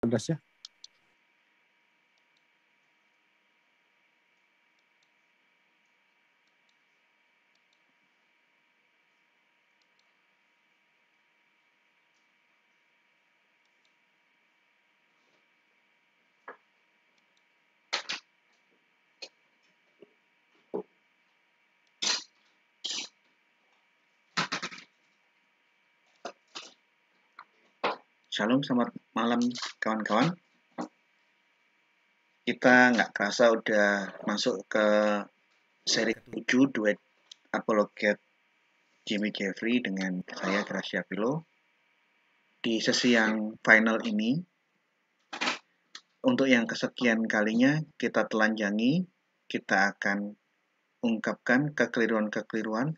Andreas ya. Shalom, selamat malam kawan-kawan. Kita nggak kerasa udah masuk ke seri ke-7 duet apologet Jimmy Jeffrey dengan saya Gracia Pilo. Di sesi yang final ini, untuk yang kesekian kalinya kita telanjangi, kita akan ungkapkan kekeliruan-kekeliruan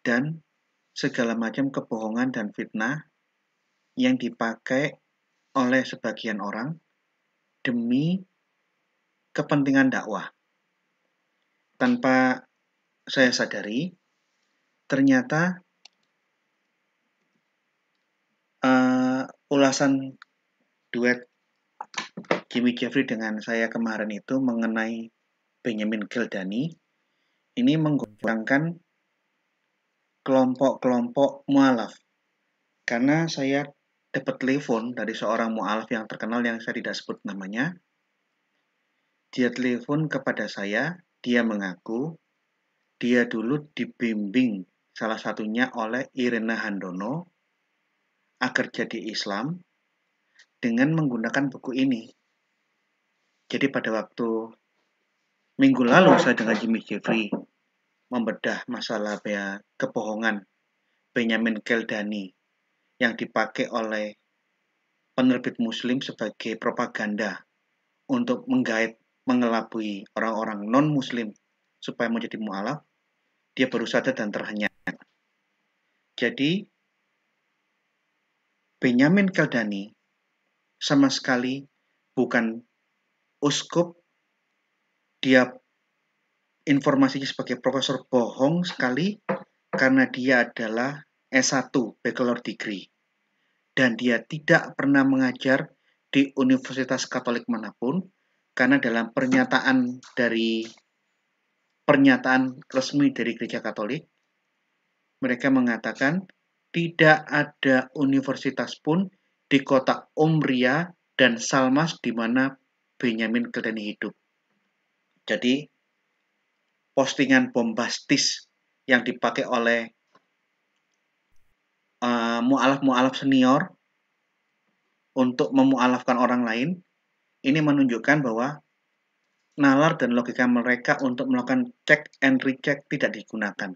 dan segala macam kebohongan dan fitnah yang dipakai oleh sebagian orang demi kepentingan dakwah. Tanpa saya sadari, ternyata ulasan duet Jimmy Jeffrey dengan saya kemarin itu mengenai Benjamin Geldani ini menggoncangkan kelompok-kelompok mu'alaf. Karena saya dapat telepon dari seorang mu'alaf yang terkenal yang saya tidak sebut namanya. Dia telepon kepada saya, dia mengaku dia dulu dibimbing salah satunya oleh Irena Handono agar jadi Islam dengan menggunakan buku ini. Jadi pada waktu minggu lalu saya dengan Jimmy Jeffrey membedah masalah kebohongan Benjamin Geldani yang dipakai oleh penerbit Muslim sebagai propaganda untuk menggait, mengelabui orang-orang non-Muslim supaya menjadi mu'alaf. Dia baru sadar dan terhenyak. Jadi Benjamin Geldani sama sekali bukan uskup. Dia informasinya sebagai profesor bohong sekali karena dia adalah S1 bachelor degree dan dia tidak pernah mengajar di universitas Katolik manapun karena dalam pernyataan resmi dari Gereja Katolik mereka mengatakan tidak ada universitas pun di kota Umbria dan Salmas di mana Benjamin Geldani hidup. Jadi postingan bombastis yang dipakai oleh mu'alaf-mu'alaf senior untuk memu'alafkan orang lain, ini menunjukkan bahwa nalar dan logika mereka untuk melakukan check and recheck tidak digunakan.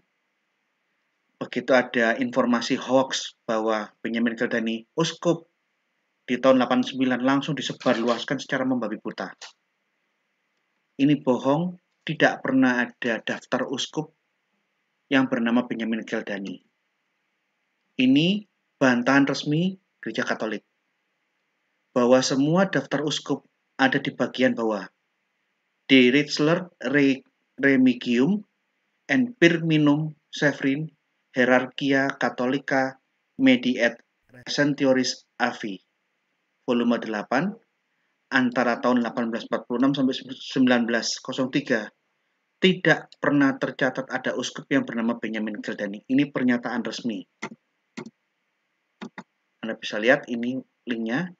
Begitu ada informasi hoax bahwa Benjamin Geldani uskup di tahun 89 langsung disebarluaskan secara membabi buta. Ini bohong, tidak pernah ada daftar uskup yang bernama Benjamin Geldani. Ini bantahan resmi Gereja Katolik bahwa semua daftar uskup ada di bagian bawah. De Ritzler Remigium and Firminum Severin Hierarchia Catholica Medi et Recentioris Avi volume 8 antara tahun 1846 sampai 1903 tidak pernah tercatat ada uskup yang bernama Benjamin Geldani. Ini pernyataan resmi. Anda bisa lihat ini linknya.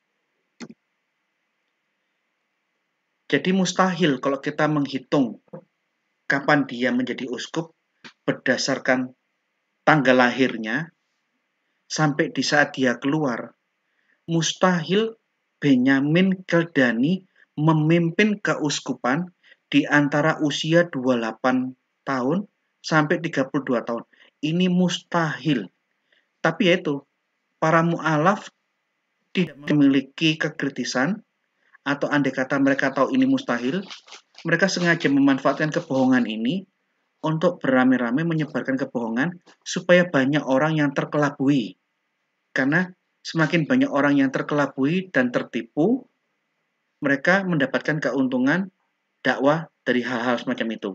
Jadi mustahil kalau kita menghitung kapan dia menjadi uskup berdasarkan tanggal lahirnya sampai di saat dia keluar. Mustahil Benjamin Geldani memimpin keuskupan di antara usia 28 tahun sampai 32 tahun. Ini mustahil. Tapi yaitu, para mu'alaf tidak memiliki kekritisan atau andai kata mereka tahu ini mustahil, mereka sengaja memanfaatkan kebohongan ini untuk beramai-ramai menyebarkan kebohongan supaya banyak orang yang terkelabui. Karena semakin banyak orang yang terkelabui dan tertipu, mereka mendapatkan keuntungan dakwah dari hal-hal semacam itu.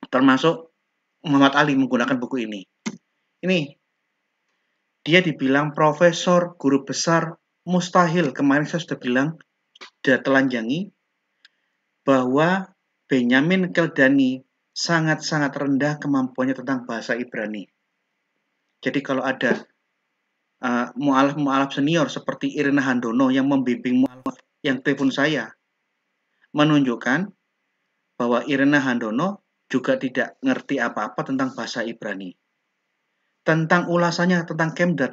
Termasuk Muhammad Ali menggunakan buku ini. Ini, dia dibilang profesor, guru besar mustahil, kemarin saya sudah bilang, sudah telanjangi, bahwa Benyamin Keldani sangat-sangat rendah kemampuannya tentang bahasa Ibrani. Jadi kalau ada mu'alaf senior seperti Irina Handono yang membimbing mu'alaf yang telepon saya, menunjukkan bahwa Irina Handono juga tidak ngerti apa-apa tentang bahasa Ibrani. Tentang ulasannya tentang Kemdat,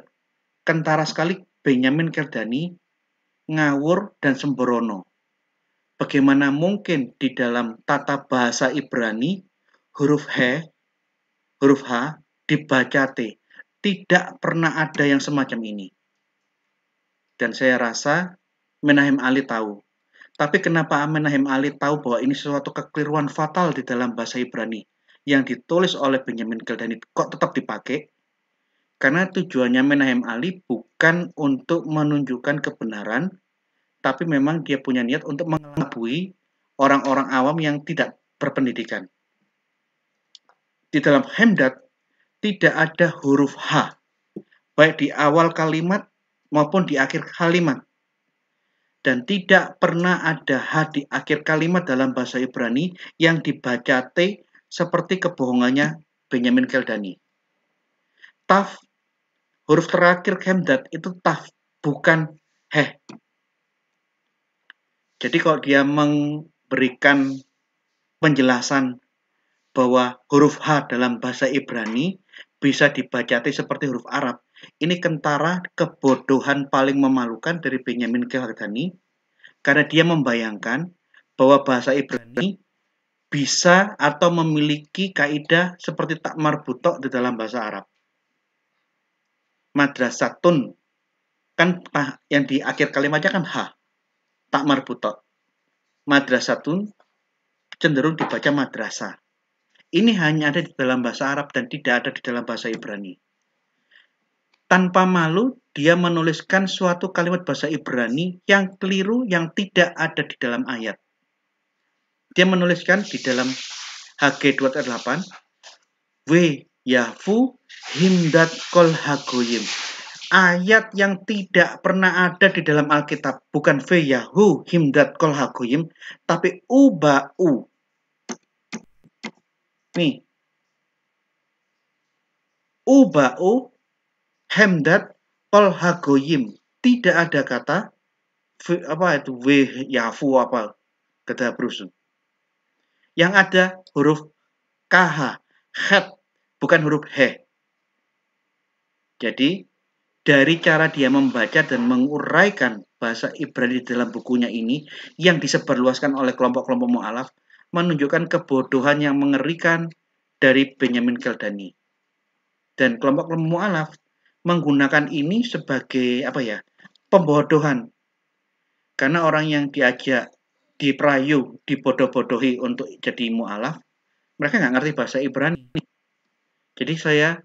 kentara sekali Benyamin Keldani ngawur dan sembrono. Bagaimana mungkin di dalam tata bahasa Ibrani huruf H dibaca T? Tidak pernah ada yang semacam ini. Dan saya rasa Menahem Ali tahu. Tapi kenapa Menahem Ali tahu bahwa ini sesuatu kekeliruan fatal di dalam bahasa Ibrani yang ditulis oleh Benyamin Keldani kok tetap dipakai? Karena tujuannya Menahem Ali bukan untuk menunjukkan kebenaran, tapi memang dia punya niat untuk mengelabui orang-orang awam yang tidak berpendidikan. Di dalam Hemdat tidak ada huruf H, baik di awal kalimat maupun di akhir kalimat. Dan tidak pernah ada H di akhir kalimat dalam bahasa Ibrani yang dibaca T seperti kebohongannya Benyamin Keldani. Taf, huruf terakhir Hemdat itu taf, bukan heh. Jadi kalau dia memberikan penjelasan bahwa huruf H dalam bahasa Ibrani bisa dibaca T seperti huruf Arab, ini kentara kebodohan paling memalukan dari Benyamin Keldani, karena dia membayangkan bahwa bahasa Ibrani bisa atau memiliki kaidah seperti tak marbutok di dalam bahasa Arab. Madrasatun, kan yang di akhir kalimatnya kan H, tak marbutok. Madrasatun cenderung dibaca madrasah. Ini hanya ada di dalam bahasa Arab dan tidak ada di dalam bahasa Ibrani. Tanpa malu, dia menuliskan suatu kalimat bahasa Ibrani yang keliru, yang tidak ada di dalam ayat. Dia menuliskan di dalam HG 208, W Yafu Himdat Kol Hagoyim. Ayat yang tidak pernah ada di dalam Alkitab, bukan V Yahu Himdat Kol Hagoyim, tapi Uba'u. Nih, Uba'u Hemdat Kol Hagoyim. Tidak ada kata apa itu W Yafu apa kata Bruce. Yang ada huruf KH, het, bukan huruf he. Jadi dari cara dia membaca dan menguraikan bahasa Ibrani dalam bukunya ini yang disebarluaskan oleh kelompok-kelompok mu'alaf menunjukkan kebodohan yang mengerikan dari Benyamin Keldani. Dan kelompok-kelompok mu'alaf menggunakan ini sebagai pembodohan. Karena orang yang diajak, diperayu, dibodoh-bodohi untuk jadi mu'alaf, mereka nggak ngerti bahasa Ibrani. Jadi saya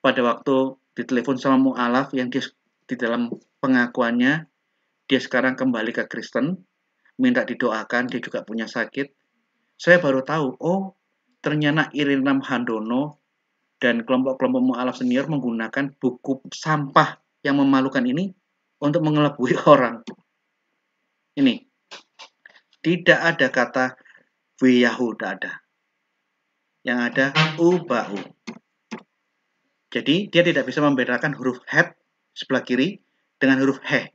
pada waktu ditelepon sama mu'alaf yang dia di dalam pengakuannya dia sekarang kembali ke Kristen, minta didoakan, dia juga punya sakit. Saya baru tahu, oh ternyata Irina Handono dan kelompok-kelompok mu'alaf senior menggunakan buku sampah yang memalukan ini untuk mengelabui orang. Ini tidak ada kata Wiyahu, tidak ada. Yang ada Uba'u. Jadi dia tidak bisa membedakan huruf het sebelah kiri dengan huruf he.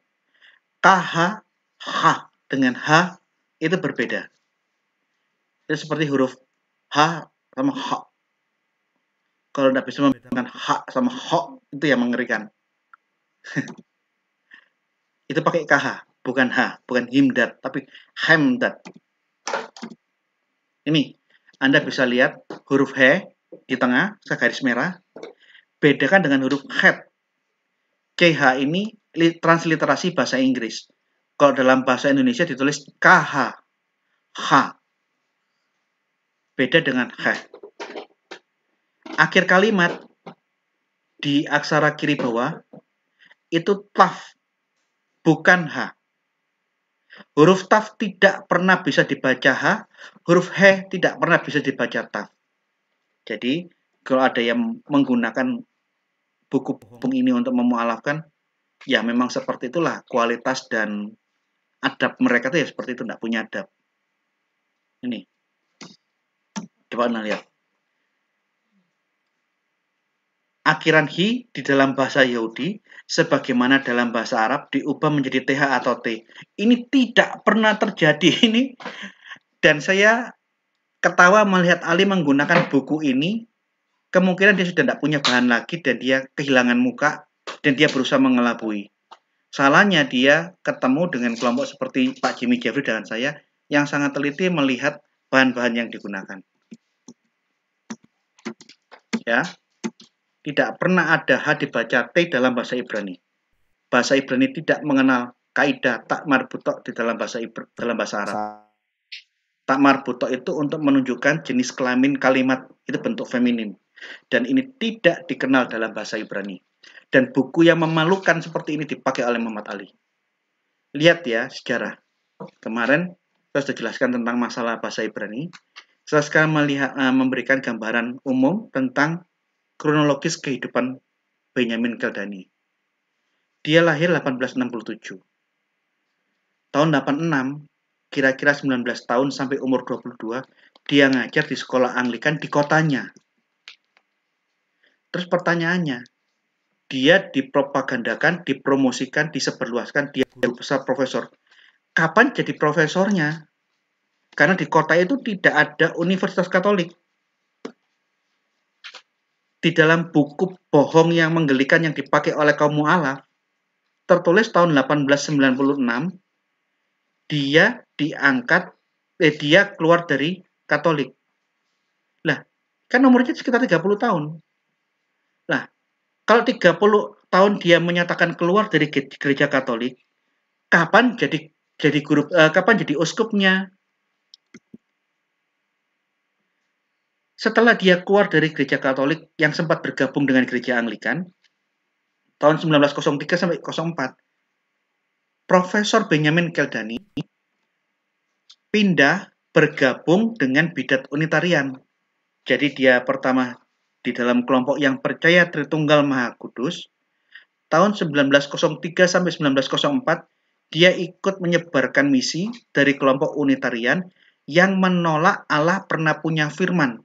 KH, H dengan H itu berbeda. Itu seperti huruf H sama H. Kalau tidak bisa membedakan H sama H, itu yang mengerikan. Itu pakai KH, bukan H, bukan himdat, tapi hemdat. Ini, Anda bisa lihat huruf H di tengah, segaris merah. Bedakan dengan huruf het. CH ini transliterasi bahasa Inggris. Kalau dalam bahasa Indonesia ditulis KH, H. Beda dengan H. Akhir kalimat di aksara kiri bawah itu taf, bukan H. Huruf taf tidak pernah bisa dibaca H, huruf H tidak pernah bisa dibaca taf. Jadi, kalau ada yang menggunakan buku ini untuk memualafkan, Ya memang seperti itulah kualitas dan adab mereka tuh ya seperti itu, tidak punya adab. Ini, coba Anda lihat. Akhiran hi di dalam bahasa Yahudi, sebagaimana dalam bahasa Arab diubah menjadi th atau t. Ini tidak pernah terjadi ini. Dan saya ketawa melihat Ali menggunakan buku ini. Kemungkinan dia sudah tidak punya bahan lagi dan dia kehilangan muka dan dia berusaha mengelabui. Salahnya dia ketemu dengan kelompok seperti Pak Jimmy Jeffrey dan saya yang sangat teliti melihat bahan-bahan yang digunakan. Ya, tidak pernah ada H dibaca T dalam bahasa Ibrani. Bahasa Ibrani tidak mengenal kaidah tak marbutok di dalam bahasa Arab. Tak marbutok itu untuk menunjukkan jenis kelamin kalimat, itu bentuk feminin. Dan ini tidak dikenal dalam bahasa Ibrani. Dan buku yang memalukan seperti ini dipakai oleh Muhammad Ali. Lihat ya sejarah. Kemarin saya sudah jelaskan tentang masalah bahasa Ibrani. Saya sekarang memberikan gambaran umum tentang kronologis kehidupan Benjamin Keldani. Dia lahir 1867. Tahun 86, kira-kira 19 tahun sampai umur 22, dia ngajar di sekolah Anglikan di kotanya. Terus pertanyaannya, dia dipropagandakan, dipromosikan, disebarluaskan, dia besar profesor. Kapan jadi profesornya? Karena di kota itu tidak ada universitas Katolik. Di dalam buku bohong yang menggelikan yang dipakai oleh kaum mu'alaf, tertulis tahun 1896, dia dia keluar dari Katolik. Lah, kan umurnya sekitar 30 tahun. Lah, kalau 30 tahun dia menyatakan keluar dari gereja Katolik, kapan jadi uskupnya? Setelah dia keluar dari gereja Katolik yang sempat bergabung dengan gereja Anglikan, tahun 1903 sampai 04, Profesor Benjamin Keldani pindah bergabung dengan bidat Unitarian. Jadi dia pertama di dalam kelompok yang percaya Tritunggal Maha Kudus. Tahun 1903 sampai 1904, dia ikut menyebarkan misi dari kelompok Unitarian yang menolak Allah pernah punya firman.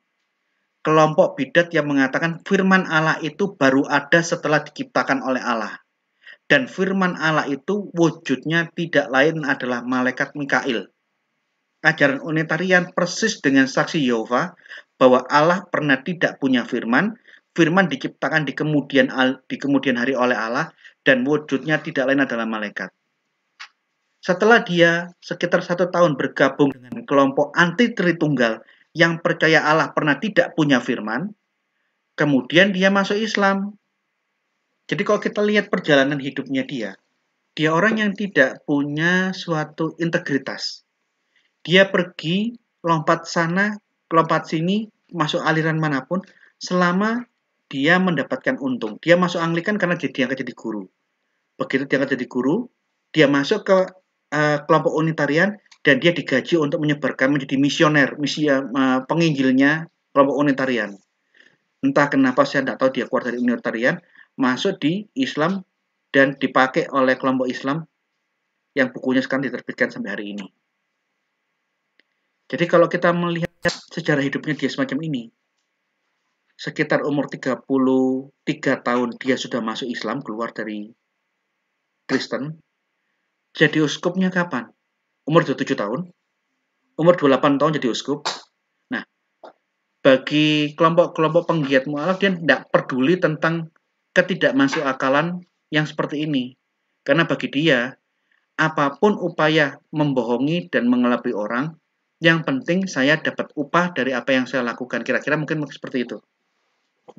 Kelompok bidat yang mengatakan firman Allah itu baru ada setelah diciptakan oleh Allah. Dan firman Allah itu wujudnya tidak lain adalah malaikat Mikail. Ajaran Unitarian persis dengan saksi Yehova bahwa Allah pernah tidak punya firman, firman diciptakan di kemudian hari oleh Allah, dan wujudnya tidak lain adalah malaikat. Setelah dia sekitar 1 tahun bergabung dengan kelompok anti Tritunggal yang percaya Allah pernah tidak punya firman, kemudian dia masuk Islam. Jadi kalau kita lihat perjalanan hidupnya dia orang yang tidak punya suatu integritas. Dia pergi, lompat sana, lompat sini, masuk aliran manapun, selama dia mendapatkan untung. Dia masuk Anglikan karena dia akan jadi guru. Begitu dia akan jadi guru, dia masuk ke kelompok Unitarian, dan dia digaji untuk menyebarkan menjadi misioner, penginjilnya kelompok Unitarian. Entah kenapa saya tidak tahu dia keluar dari Unitarian, masuk di Islam dan dipakai oleh kelompok Islam yang bukunya sekarang diterbitkan sampai hari ini. Jadi kalau kita melihat sejarah hidupnya dia semacam ini, sekitar umur 33 tahun dia sudah masuk Islam, keluar dari Kristen. Jadi uskupnya kapan? Umur 27 tahun. Umur 28 tahun jadi uskup. Nah, bagi kelompok-kelompok penggiat mu'alaf, dia tidak peduli tentang ketidakmasukakalan yang seperti ini. Karena bagi dia, apapun upaya membohongi dan mengelabui orang, yang penting saya dapat upah dari apa yang saya lakukan. Kira-kira mungkin seperti itu.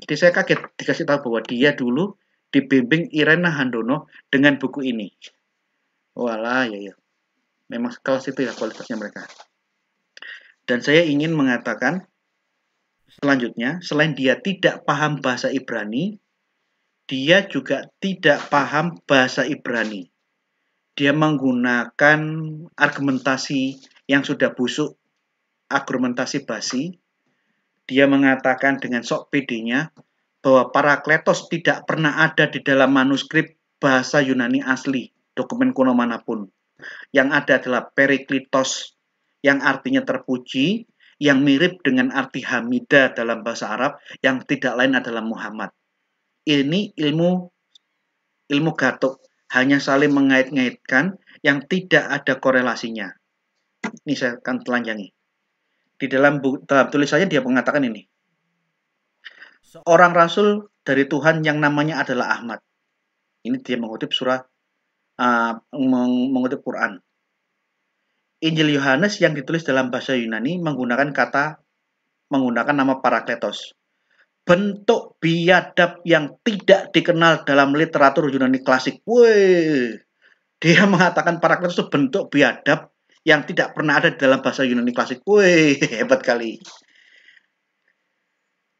Jadi saya kaget dikasih tahu bahwa dia dulu dibimbing Irena Handono dengan buku ini. Walah, ya. Memang kelas itu ya kualitasnya mereka. Dan saya ingin mengatakan selanjutnya, selain dia tidak paham bahasa Ibrani, dia juga tidak paham bahasa Ibrani. Dia menggunakan argumentasi yang sudah busuk, argumentasi basi. Dia mengatakan dengan sok pedenya bahwa Parakletos tidak pernah ada di dalam manuskrip bahasa Yunani asli, dokumen kuno manapun. Yang ada adalah Periklitos, yang artinya terpuji, yang mirip dengan arti Hamidah dalam bahasa Arab, yang tidak lain adalah Muhammad. Ini ilmu gatuk, hanya saling mengait-ngaitkan yang tidak ada korelasinya. Ini saya akan telanjangi. Di dalam tulisannya dia mengatakan ini. Orang rasul dari Tuhan yang namanya adalah Ahmad. Ini dia mengutip mengutip Quran. Injil Yohanes yang ditulis dalam bahasa Yunani menggunakan nama Parakletos. Bentuk biadab yang tidak dikenal dalam literatur Yunani klasik. Wih, dia mengatakan Parakletos itu bentuk biadab yang tidak pernah ada dalam bahasa Yunani klasik. Wih, hebat kali.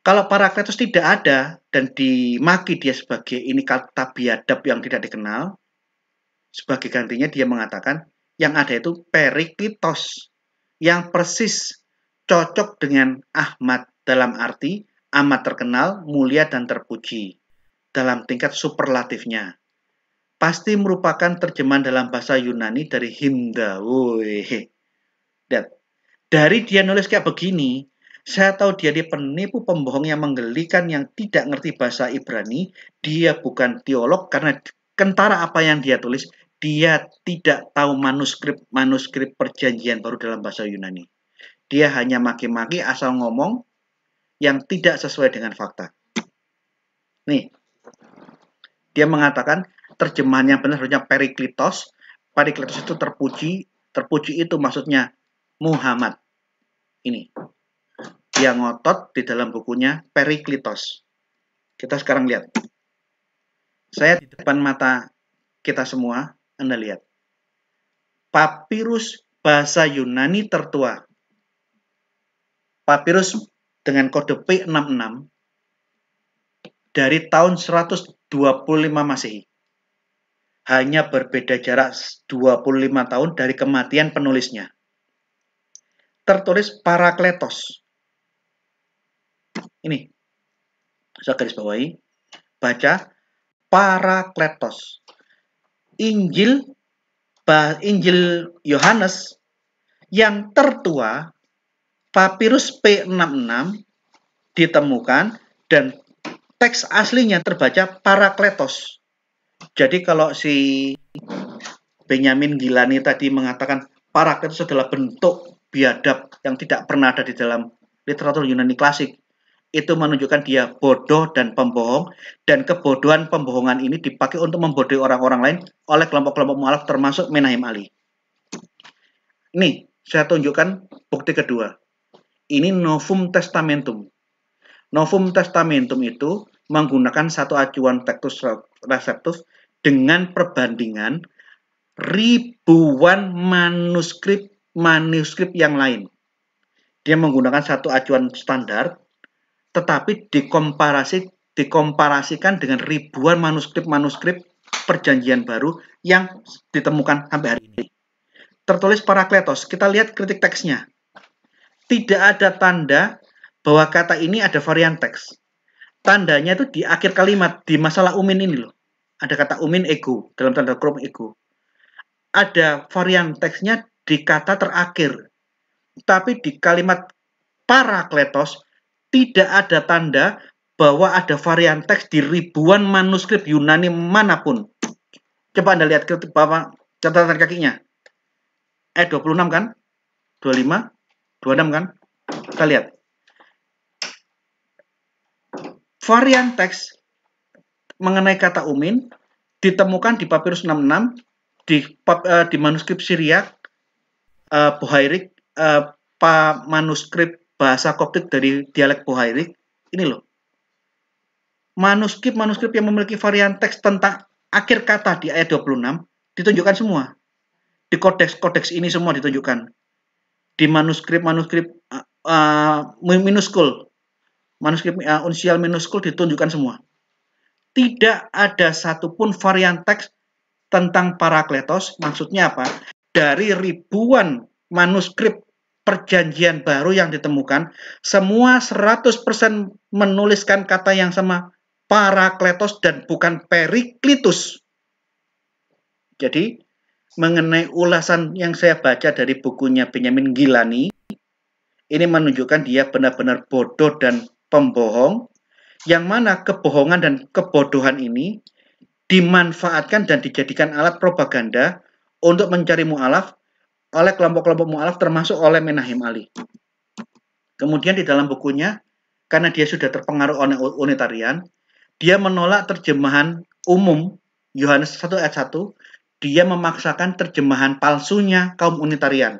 Kalau Parakletos tidak ada dan dimaki dia sebagai ini kata biadab yang tidak dikenal, sebagai gantinya dia mengatakan yang ada itu Periklitos, yang persis cocok dengan Ahmad dalam arti amat terkenal, mulia, dan terpuji dalam tingkat superlatifnya. Pasti merupakan terjemahan dalam bahasa Yunani dari Himda. Dari dia nulis kayak begini, saya tahu dia penipu pembohong yang menggelikan yang tidak ngerti bahasa Ibrani. Dia bukan teolog karena kentara apa yang dia tulis, dia tidak tahu manuskrip perjanjian baru dalam bahasa Yunani. Dia hanya maki-maki asal ngomong yang tidak sesuai dengan fakta. Nih, dia mengatakan terjemahan yang benar harusnya Periklitos. Periklitos itu terpuji itu maksudnya Muhammad. Ini, dia ngotot di dalam bukunya Periklitos. Kita sekarang lihat. Saya di depan mata kita semua, Anda lihat. Papirus bahasa Yunani tertua. Papirus dengan kode P66 dari tahun 125 Masehi. Hanya berbeda jarak 25 tahun dari kematian penulisnya. Tertulis Parakletos. Ini, saya garis bawahi. Baca Parakletos. Injil Yohanes yang tertua, Papirus P66, ditemukan dan teks aslinya terbaca Parakletos. Jadi kalau si Benyamin Gilani tadi mengatakan Parakletos adalah bentuk biadab yang tidak pernah ada di dalam literatur Yunani klasik, itu menunjukkan dia bodoh dan pembohong, dan kebodohan pembohongan ini dipakai untuk membodohi orang-orang lain oleh kelompok-kelompok mu'alaf termasuk Menahem Ali. Nih, saya tunjukkan bukti kedua. Ini Novum Testamentum. Novum Testamentum itu menggunakan satu acuan Textus Receptus dengan perbandingan ribuan manuskrip yang lain. Dia menggunakan satu acuan standar, tetapi dikomparasikan dengan ribuan manuskrip perjanjian baru yang ditemukan sampai hari ini. Tertulis Parakletos. Kita lihat kritik teksnya. Tidak ada tanda bahwa kata ini ada varian teks. Tandanya itu di akhir kalimat, di masalah umin ini loh. Ada kata umin ego, dalam tanda kurung ego. Ada varian teksnya di kata terakhir. Tapi di kalimat Parakletos tidak ada tanda bahwa ada varian teks di ribuan manuskrip Yunani manapun. Coba Anda lihat ke bawah catatan kakinya. 26 kan? 25, 26 kan? Kita lihat. Varian teks mengenai kata umin ditemukan di Papirus 66, di manuskrip Syriak, Bohairik, manuskrip bahasa Koptik dari dialek Bohairik. Ini loh. Manuskrip yang memiliki varian teks tentang akhir kata di ayat 26 ditunjukkan semua. Di kodeks ini semua ditunjukkan. Di manuskrip minuskul, manuskrip unsial minuskul ditunjukkan semua. Tidak ada satupun varian teks tentang Parakletos. Maksudnya apa? Dari ribuan manuskrip perjanjian baru yang ditemukan, semua 100% menuliskan kata yang sama, Parakletos dan bukan Periklitus. Jadi, mengenai ulasan yang saya baca dari bukunya Benjamin Gilani, ini menunjukkan dia benar-benar bodoh dan pembohong, yang mana kebohongan dan kebodohan ini dimanfaatkan dan dijadikan alat propaganda untuk mencari mu'alaf oleh kelompok-kelompok mu'alaf termasuk oleh Menahem Ali. Kemudian di dalam bukunya, karena dia sudah terpengaruh oleh Unitarian, dia menolak terjemahan umum Yohanes 1 ayat 1, dia memaksakan terjemahan palsunya kaum Unitarian.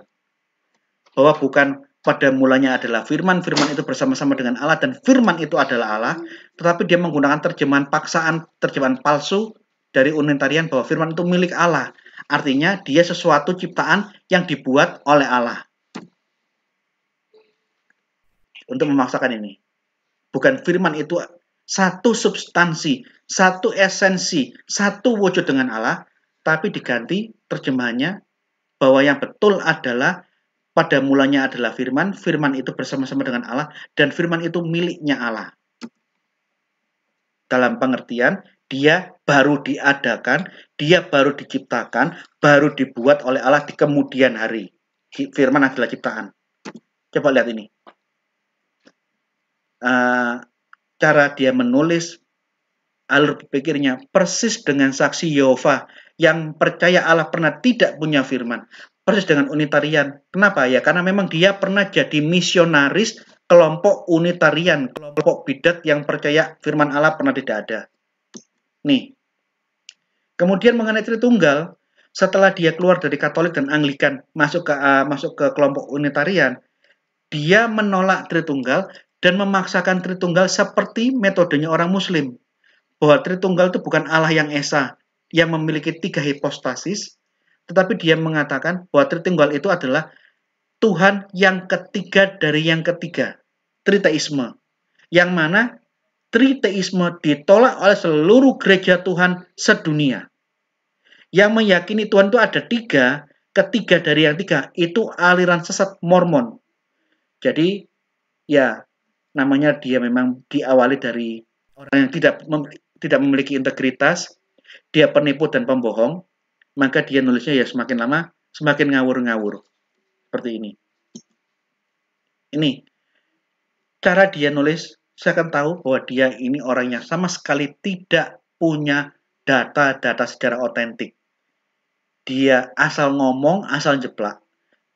Bahwa bukan pada mulanya adalah firman, firman itu bersama-sama dengan Allah, dan firman itu adalah Allah, tetapi dia menggunakan terjemahan paksaan, terjemahan palsu dari Unitarian bahwa firman itu milik Allah. Artinya dia sesuatu ciptaan yang dibuat oleh Allah. Untuk memaksakan ini. Bukan firman itu satu substansi, satu esensi, satu wujud dengan Allah, tapi diganti terjemahannya bahwa yang betul adalah pada mulanya adalah firman, firman itu bersama-sama dengan Allah, dan firman itu miliknya Allah. Dalam pengertian, dia baru diadakan, dia baru diciptakan, baru dibuat oleh Allah di kemudian hari. Firman adalah ciptaan. Coba lihat ini. Cara dia menulis, alur berpikirnya persis dengan saksi Yehova yang percaya Allah pernah tidak punya firman. Persis dengan Unitarian. Kenapa? Ya karena memang dia pernah jadi misionaris kelompok Unitarian, kelompok bidat yang percaya firman Allah pernah tidak ada. Nih. Kemudian mengenai Tritunggal, setelah dia keluar dari Katolik dan Anglikan masuk ke kelompok Unitarian, dia menolak Tritunggal dan memaksakan Tritunggal seperti metodenya orang Muslim. Bahwa Tritunggal itu bukan Allah yang esa, yang memiliki 3 hipostasis, tetapi dia mengatakan bahwa Tritunggal itu adalah Tuhan yang ketiga dari yang ketiga, Triteisme. Yang mana Triteisme ditolak oleh seluruh gereja Tuhan sedunia. Yang meyakini Tuhan itu ada 3, ketiga dari yang 3, itu aliran sesat Mormon. Jadi, ya, namanya dia memang diawali dari orang yang tidak memiliki integritas, dia penipu dan pembohong, maka dia nulisnya ya semakin lama semakin ngawur-ngawur. Seperti ini. Ini cara dia nulis, saya akan tahu bahwa dia ini orang yang sama sekali tidak punya data-data secara otentik. Dia asal ngomong, asal jeplak.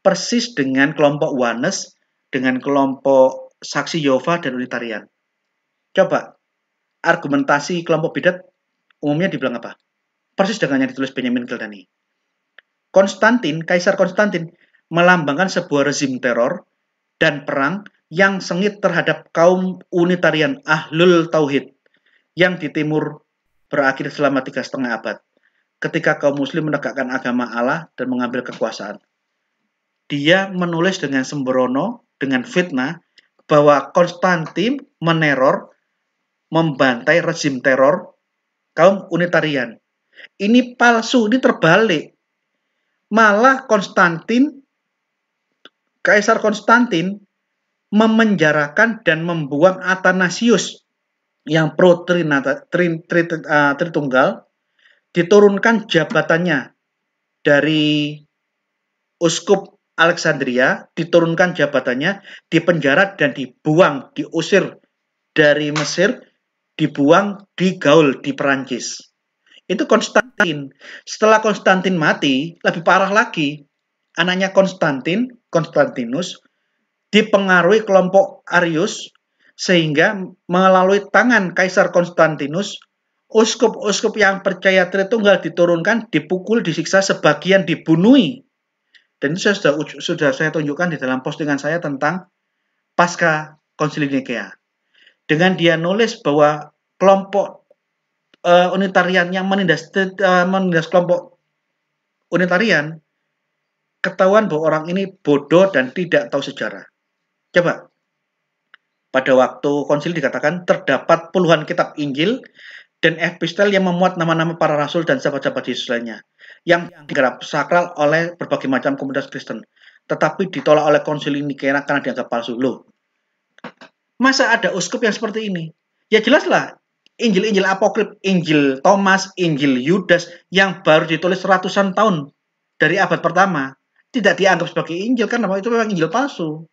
Persis dengan kelompok Oneness, dengan kelompok Saksi Yehova dan Unitarian. Coba, argumentasi kelompok bidat umumnya dibilang apa? Persis dengan yang ditulis Benjamin Gilani. Kaisar Konstantin melambangkan sebuah rezim teror dan perang yang sengit terhadap kaum Unitarian Ahlul Tauhid yang di timur berakhir selama 3,5 abad. Ketika kaum muslim menegakkan agama Allah dan mengambil kekuasaan. Dia menulis dengan sembrono, dengan fitnah, bahwa Konstantin meneror, membantai rezim teror kaum Unitarian. Ini palsu, ini terbalik. Malah Kaisar Konstantin memenjarakan dan membuang Athanasius yang pro Tritunggal, diturunkan jabatannya dari Uskup Alexandria, diturunkan jabatannya, dipenjara dan dibuang, diusir dari Mesir, dibuang di Gaul di Perancis. Itu Konstantin. Setelah Konstantin mati, lebih parah lagi. Anaknya Konstantinus, dipengaruhi kelompok Arius, sehingga melalui tangan Kaisar Konstantinus, uskup-uskup yang percaya Tritunggal diturunkan, dipukul, disiksa, sebagian dibunuhi. Dan itu sudah saya tunjukkan di dalam postingan saya tentang pasca Konsili Nikea. Dengan dia nulis bahwa kelompok Unitarian yang menindas kelompok Unitarian, ketahuan bahwa orang ini bodoh dan tidak tahu sejarah. Coba, pada waktu konsili dikatakan terdapat puluhan kitab Injil dan epistel yang memuat nama-nama para rasul dan sahabat-sahabat Yesus lainnya, yang dianggap sakral oleh berbagai macam komunitas Kristen, tetapi ditolak oleh Konsili Nikea karena dianggap palsu. Loh, masa ada uskup yang seperti ini? Ya jelaslah, Injil-Injil apokrif, Injil Thomas, Injil Yudas yang baru ditulis ratusan tahun dari abad pertama tidak dianggap sebagai Injil karena itu memang Injil palsu.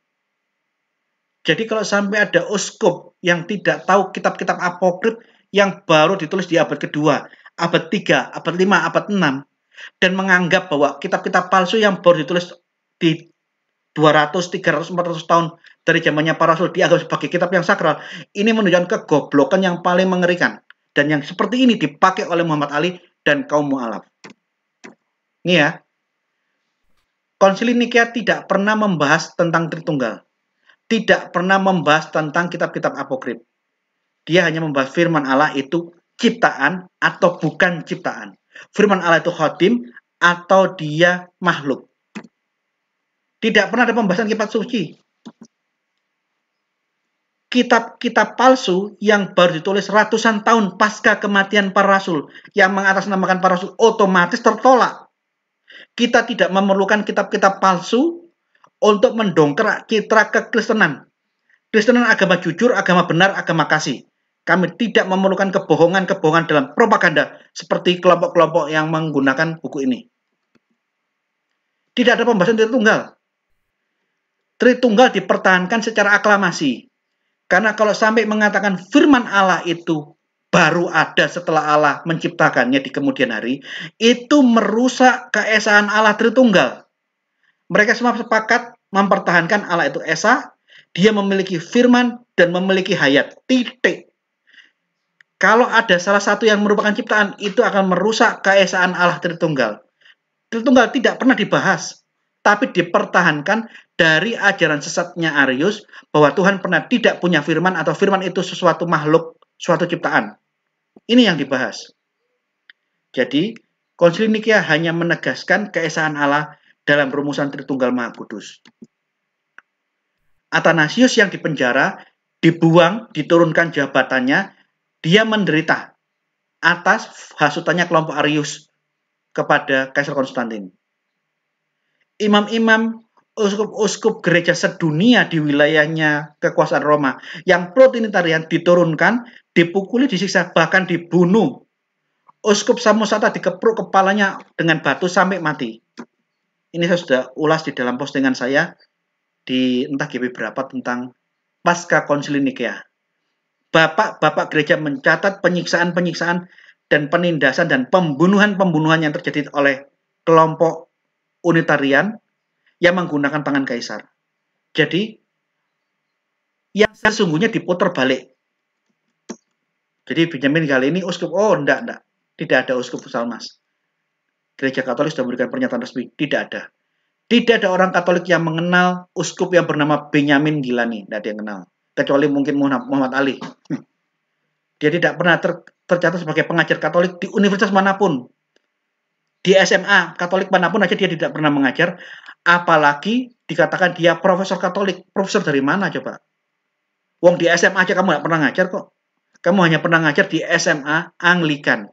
Jadi kalau sampai ada uskup yang tidak tahu kitab-kitab apokrif yang baru ditulis di abad kedua, abad 3, abad 5, abad 6, dan menganggap bahwa kitab-kitab palsu yang baru ditulis di 200, 300, 400 tahun dari zamannya para rasul dianggap sebagai kitab yang sakral, ini menunjukkan kegoblokan yang paling mengerikan. Dan yang seperti ini dipakai oleh Muhammad Ali dan kaum mu'alaf. Ini ya, Konsili Nikea tidak pernah membahas tentang Tritunggal. Tidak pernah membahas tentang kitab-kitab apokrif. Dia hanya membahas firman Allah itu ciptaan atau bukan ciptaan. Firman Allah itu khotim atau dia makhluk. Tidak pernah ada pembahasan kitab suci. Kitab-kitab palsu yang baru ditulis ratusan tahun pasca kematian para rasul, yang mengatasnamakan para rasul, otomatis tertolak. Kita tidak memerlukan kitab-kitab palsu untuk mendongkrak citra kekristenan. Kristenan agama jujur, agama benar, agama kasih. Kami tidak memerlukan kebohongan-kebohongan dalam propaganda seperti kelompok-kelompok yang menggunakan buku ini. Tidak ada pembahasan Tritunggal. Tritunggal dipertahankan secara aklamasi. Karena kalau sampai mengatakan firman Allah itu baru ada setelah Allah menciptakannya di kemudian hari, itu merusak keesaan Allah Tritunggal. Mereka semua sepakat mempertahankan Allah itu esa, dia memiliki firman dan memiliki hayat. Titik. Kalau ada salah satu yang merupakan ciptaan, itu akan merusak keesaan Allah Tritunggal. Tritunggal tidak pernah dibahas, tapi dipertahankan dari ajaran sesatnya Arius bahwa Tuhan pernah tidak punya firman atau firman itu sesuatu makhluk, suatu ciptaan. Ini yang dibahas. Jadi, Konsili Nikea hanya menegaskan keesaan Allah dalam rumusan Tritunggal Maha Kudus. Athanasius yang dipenjara, dibuang, diturunkan jabatannya, dia menderita atas hasutannya kelompok Arius kepada Kaisar Konstantin. Imam-imam uskup-uskup gereja sedunia di wilayahnya kekuasaan Roma yang pro-trinitarian diturunkan, dipukuli, disiksa, bahkan dibunuh. Uskup Samosata dikepruk kepalanya dengan batu sampai mati. Ini saya sudah ulas di dalam postingan saya di entah GB berapa tentang pasca Konsili Nikea. Bapak-bapak gereja mencatat penyiksaan-penyiksaan dan penindasan dan pembunuhan-pembunuhan yang terjadi oleh kelompok Unitarian yang menggunakan tangan kaisar. Jadi, yang sesungguhnya diputar balik. Jadi Benjamin kali ini uskup, enggak. Tidak ada uskup Salmas. Gereja Katolik sudah memberikan pernyataan resmi, tidak ada. Tidak ada orang Katolik yang mengenal uskup yang bernama Benjamin Gilani, tidak ada yang kenal. Kecuali mungkin Muhammad Ali. Dia tidak pernah tercatat sebagai pengajar Katolik di universitas manapun. Di SMA Katolik manapun aja dia tidak pernah mengajar, apalagi dikatakan dia profesor Katolik. Profesor dari mana coba? Wong di SMA aja kamu nggak pernah ngajar kok. Kamu hanya pernah ngajar di SMA Anglikan.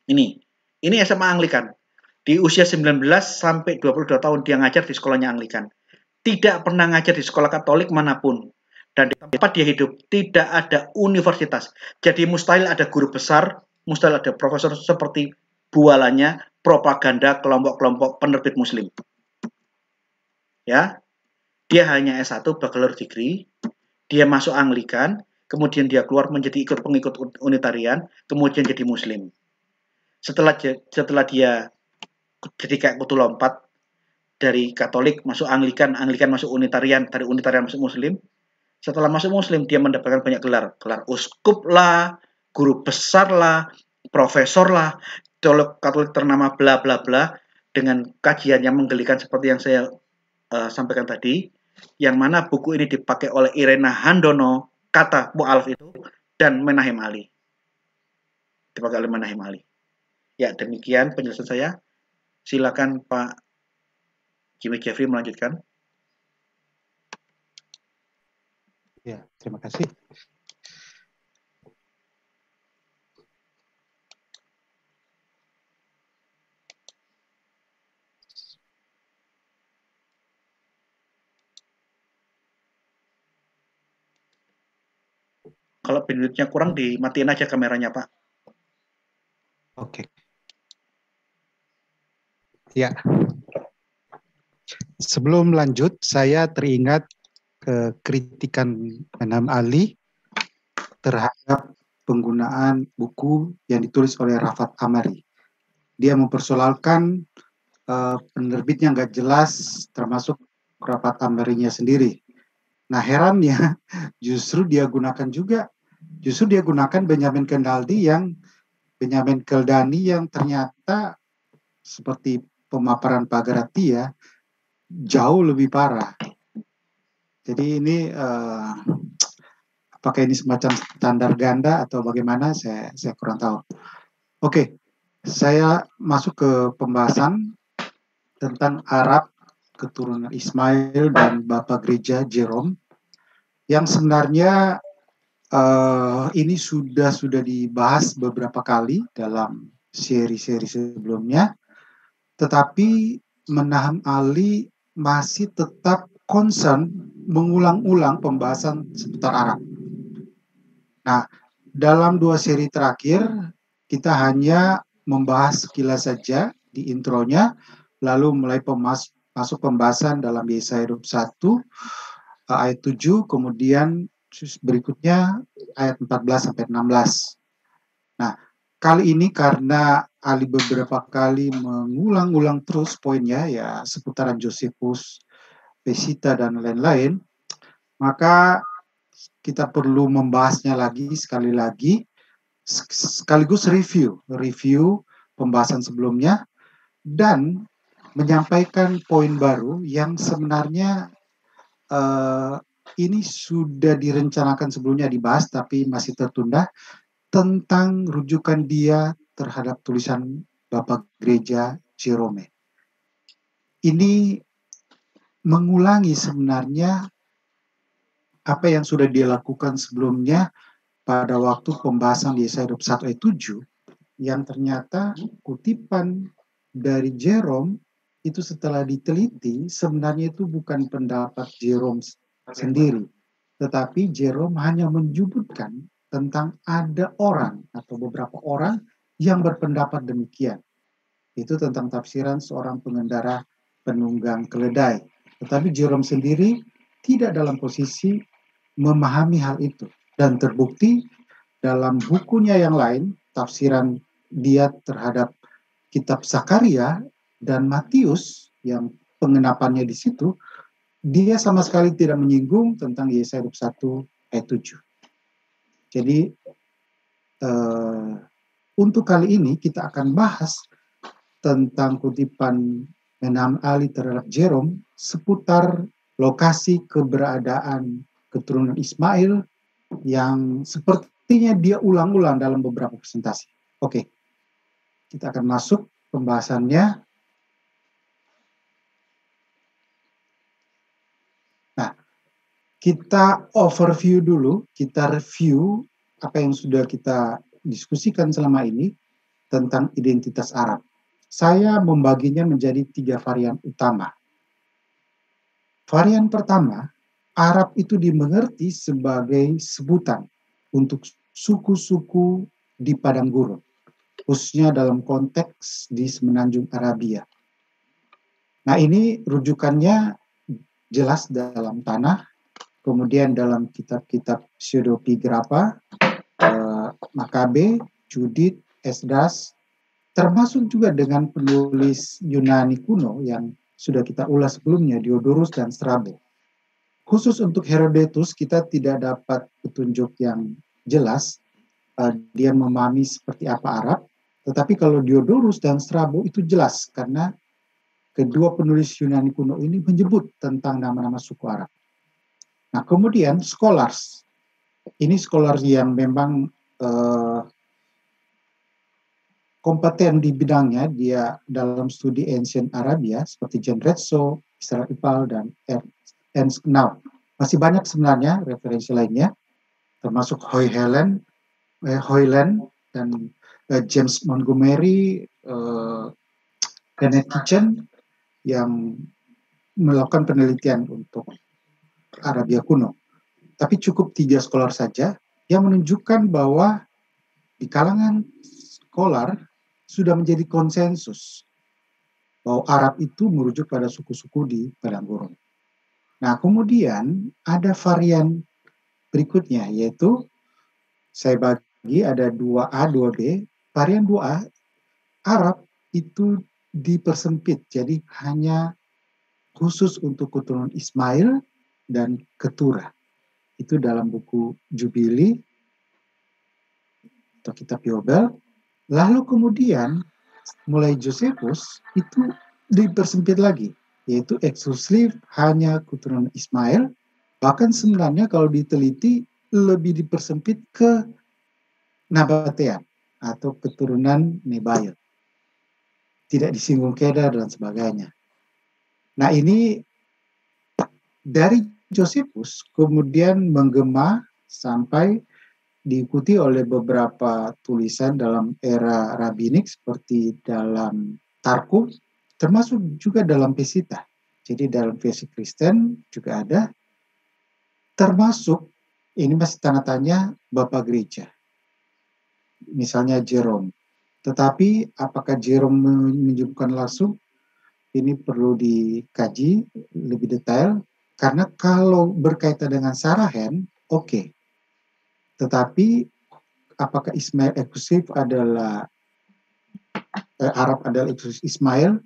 Ini SMA Anglikan. Di usia 19 sampai 22 tahun dia ngajar di sekolahnya Anglikan. Tidak pernah ngajar di sekolah Katolik manapun. Dan di tempat dia hidup tidak ada universitas. Jadi mustahil ada guru besar, mustahil ada profesor seperti bualannya propaganda kelompok-kelompok penerbit muslim. Ya, dia hanya S1 baccalaureate degree, dia masuk Anglikan, kemudian dia keluar menjadi ikut pengikut Unitarian, kemudian jadi muslim. Setelah dia jadi kayak kutu lompat dari Katolik masuk Anglikan, Anglikan masuk Unitarian, dari Unitarian masuk Muslim. Setelah masuk Muslim dia mendapatkan banyak gelar uskup lah, guru besar lah, profesor lah, teolog Katolik ternama bla bla bla, dengan kajian yang menggelikan seperti yang saya sampaikan tadi, yang mana buku ini dipakai oleh Irena Handono, kata mu'alaf itu, dan Menahem Ali. Dipakai oleh Menahem Ali. Ya, demikian penjelasan saya. Silakan Pak Jimmy Jeffrey melanjutkan. Ya, terima kasih. Kalau bandwidth-nya kurang, dimatiin aja kameranya, Pak. Oke. Ya, sebelum lanjut, saya teringat kritikan Menam Ali terhadap penggunaan buku yang ditulis oleh Rafat Amari. Dia mempersoalkan penerbitnya nggak jelas, termasuk Rafat Amarinya sendiri. Nah, herannya justru dia gunakan Benjamin Keldani yang ternyata seperti pemaparan Pak Gratia jauh lebih parah. Jadi ini apakah ini semacam standar ganda atau bagaimana, saya kurang tahu. Oke, saya masuk ke pembahasan tentang Arab keturunan Ismail dan Bapak Gereja Jerome, yang sebenarnya ini sudah dibahas beberapa kali dalam seri-seri sebelumnya, tetapi Menaham Ali masih tetap concern mengulang-ulang pembahasan seputar Arab. Nah, dalam 2 seri terakhir, kita hanya membahas sekilas saja di intronya, lalu mulai masuk pembahasan dalam Yesaya 21 ayat 7, kemudian berikutnya ayat 14 sampai 16. Nah, kali ini karena Ali beberapa kali mengulang-ulang terus poinnya, ya seputaran Josephus, Pesita, dan lain-lain, maka kita perlu membahasnya lagi sekali lagi, sekaligus review pembahasan sebelumnya, dan menyampaikan poin baru yang sebenarnya ini sudah direncanakan sebelumnya dibahas tapi masih tertunda, tentang rujukan dia terhadap tulisan Bapak Gereja Jerome. Ini mengulangi sebenarnya apa yang sudah dia lakukan sebelumnya pada waktu pembahasan di Yesaya 21 ayat 7, yang ternyata kutipan dari Jerome itu setelah diteliti sebenarnya itu bukan pendapat Jerome sendiri, tetapi Jerome hanya menyebutkan tentang ada orang atau beberapa orang yang berpendapat demikian. Itu tentang tafsiran seorang pengendara penunggang keledai. Tetapi Jerome sendiri tidak dalam posisi memahami hal itu. Dan terbukti dalam bukunya yang lain, tafsiran dia terhadap kitab Zakaria dan Matius yang pengenapannya di situ, dia sama sekali tidak menyinggung tentang Yesaya 21 ayat 7. Jadi untuk kali ini kita akan bahas tentang kutipan Menam Ali terhadap Jerome seputar lokasi keberadaan keturunan Ismail yang sepertinya dia ulang-ulang dalam beberapa presentasi. Oke, kita akan masuk pembahasannya. Nah, kita overview dulu, kita review apa yang sudah kita diskusikan selama ini tentang identitas Arab. Saya membaginya menjadi 3 varian utama. Varian pertama, Arab itu dimengerti sebagai sebutan untuk suku-suku di padang gurun, khususnya dalam konteks di Semenanjung Arabia. Nah, ini rujukannya jelas dalam tanah, kemudian dalam kitab-kitab pseudepigrapha, Makabe, Judith, Esdras, termasuk juga dengan penulis Yunani kuno yang sudah kita ulas sebelumnya, Diodorus dan Strabo. Khusus untuk Herodotus, kita tidak dapat petunjuk yang jelas dia memahami seperti apa Arab, tetapi kalau Diodorus dan Strabo itu jelas, karena kedua penulis Yunani kuno ini menyebut tentang nama-nama suku Arab. Nah, kemudian scholars, ini scholars yang memang kompeten di bidangnya, dia dalam studi Ancient Arabia seperti John Retso, Israel Ipal, dan Ernst Knaup. Masih banyak sebenarnya referensi lainnya, termasuk Hoyland dan James Montgomery, Kenneth Kitchen yang melakukan penelitian untuk Arabia kuno. Tapi cukup 3 scholar saja, yang menunjukkan bahwa di kalangan scholar sudah menjadi konsensus bahwa Arab itu merujuk pada suku-suku di padang gurun. Nah, kemudian ada varian berikutnya, yaitu saya bagi ada 2A, 2B. Varian 2A, Arab itu dipersempit, jadi hanya khusus untuk keturunan Ismail dan Keturah. Itu dalam buku Jubili atau kitab Yobel. Lalu kemudian mulai Josephus itu dipersempit lagi, yaitu eksklusif hanya keturunan Ismail. Bahkan sebenarnya kalau diteliti lebih dipersempit ke Nabatean atau keturunan Nebail. Tidak disinggung Kedar dan sebagainya. Nah, ini dari Josephus kemudian menggema sampai diikuti oleh beberapa tulisan dalam era rabbinik seperti dalam Targum, termasuk juga dalam Pesita. Jadi dalam versi Kristen juga ada, termasuk ini masih tanda tanya Bapak Gereja, misalnya Jerome. Tetapi apakah Jerome menyebutkan langsung? Ini perlu dikaji lebih detail, karena kalau berkaitan dengan Sarahen, oke. Tetapi apakah Ismail eksklusif adalah Arab adalah eksklusif Ismail?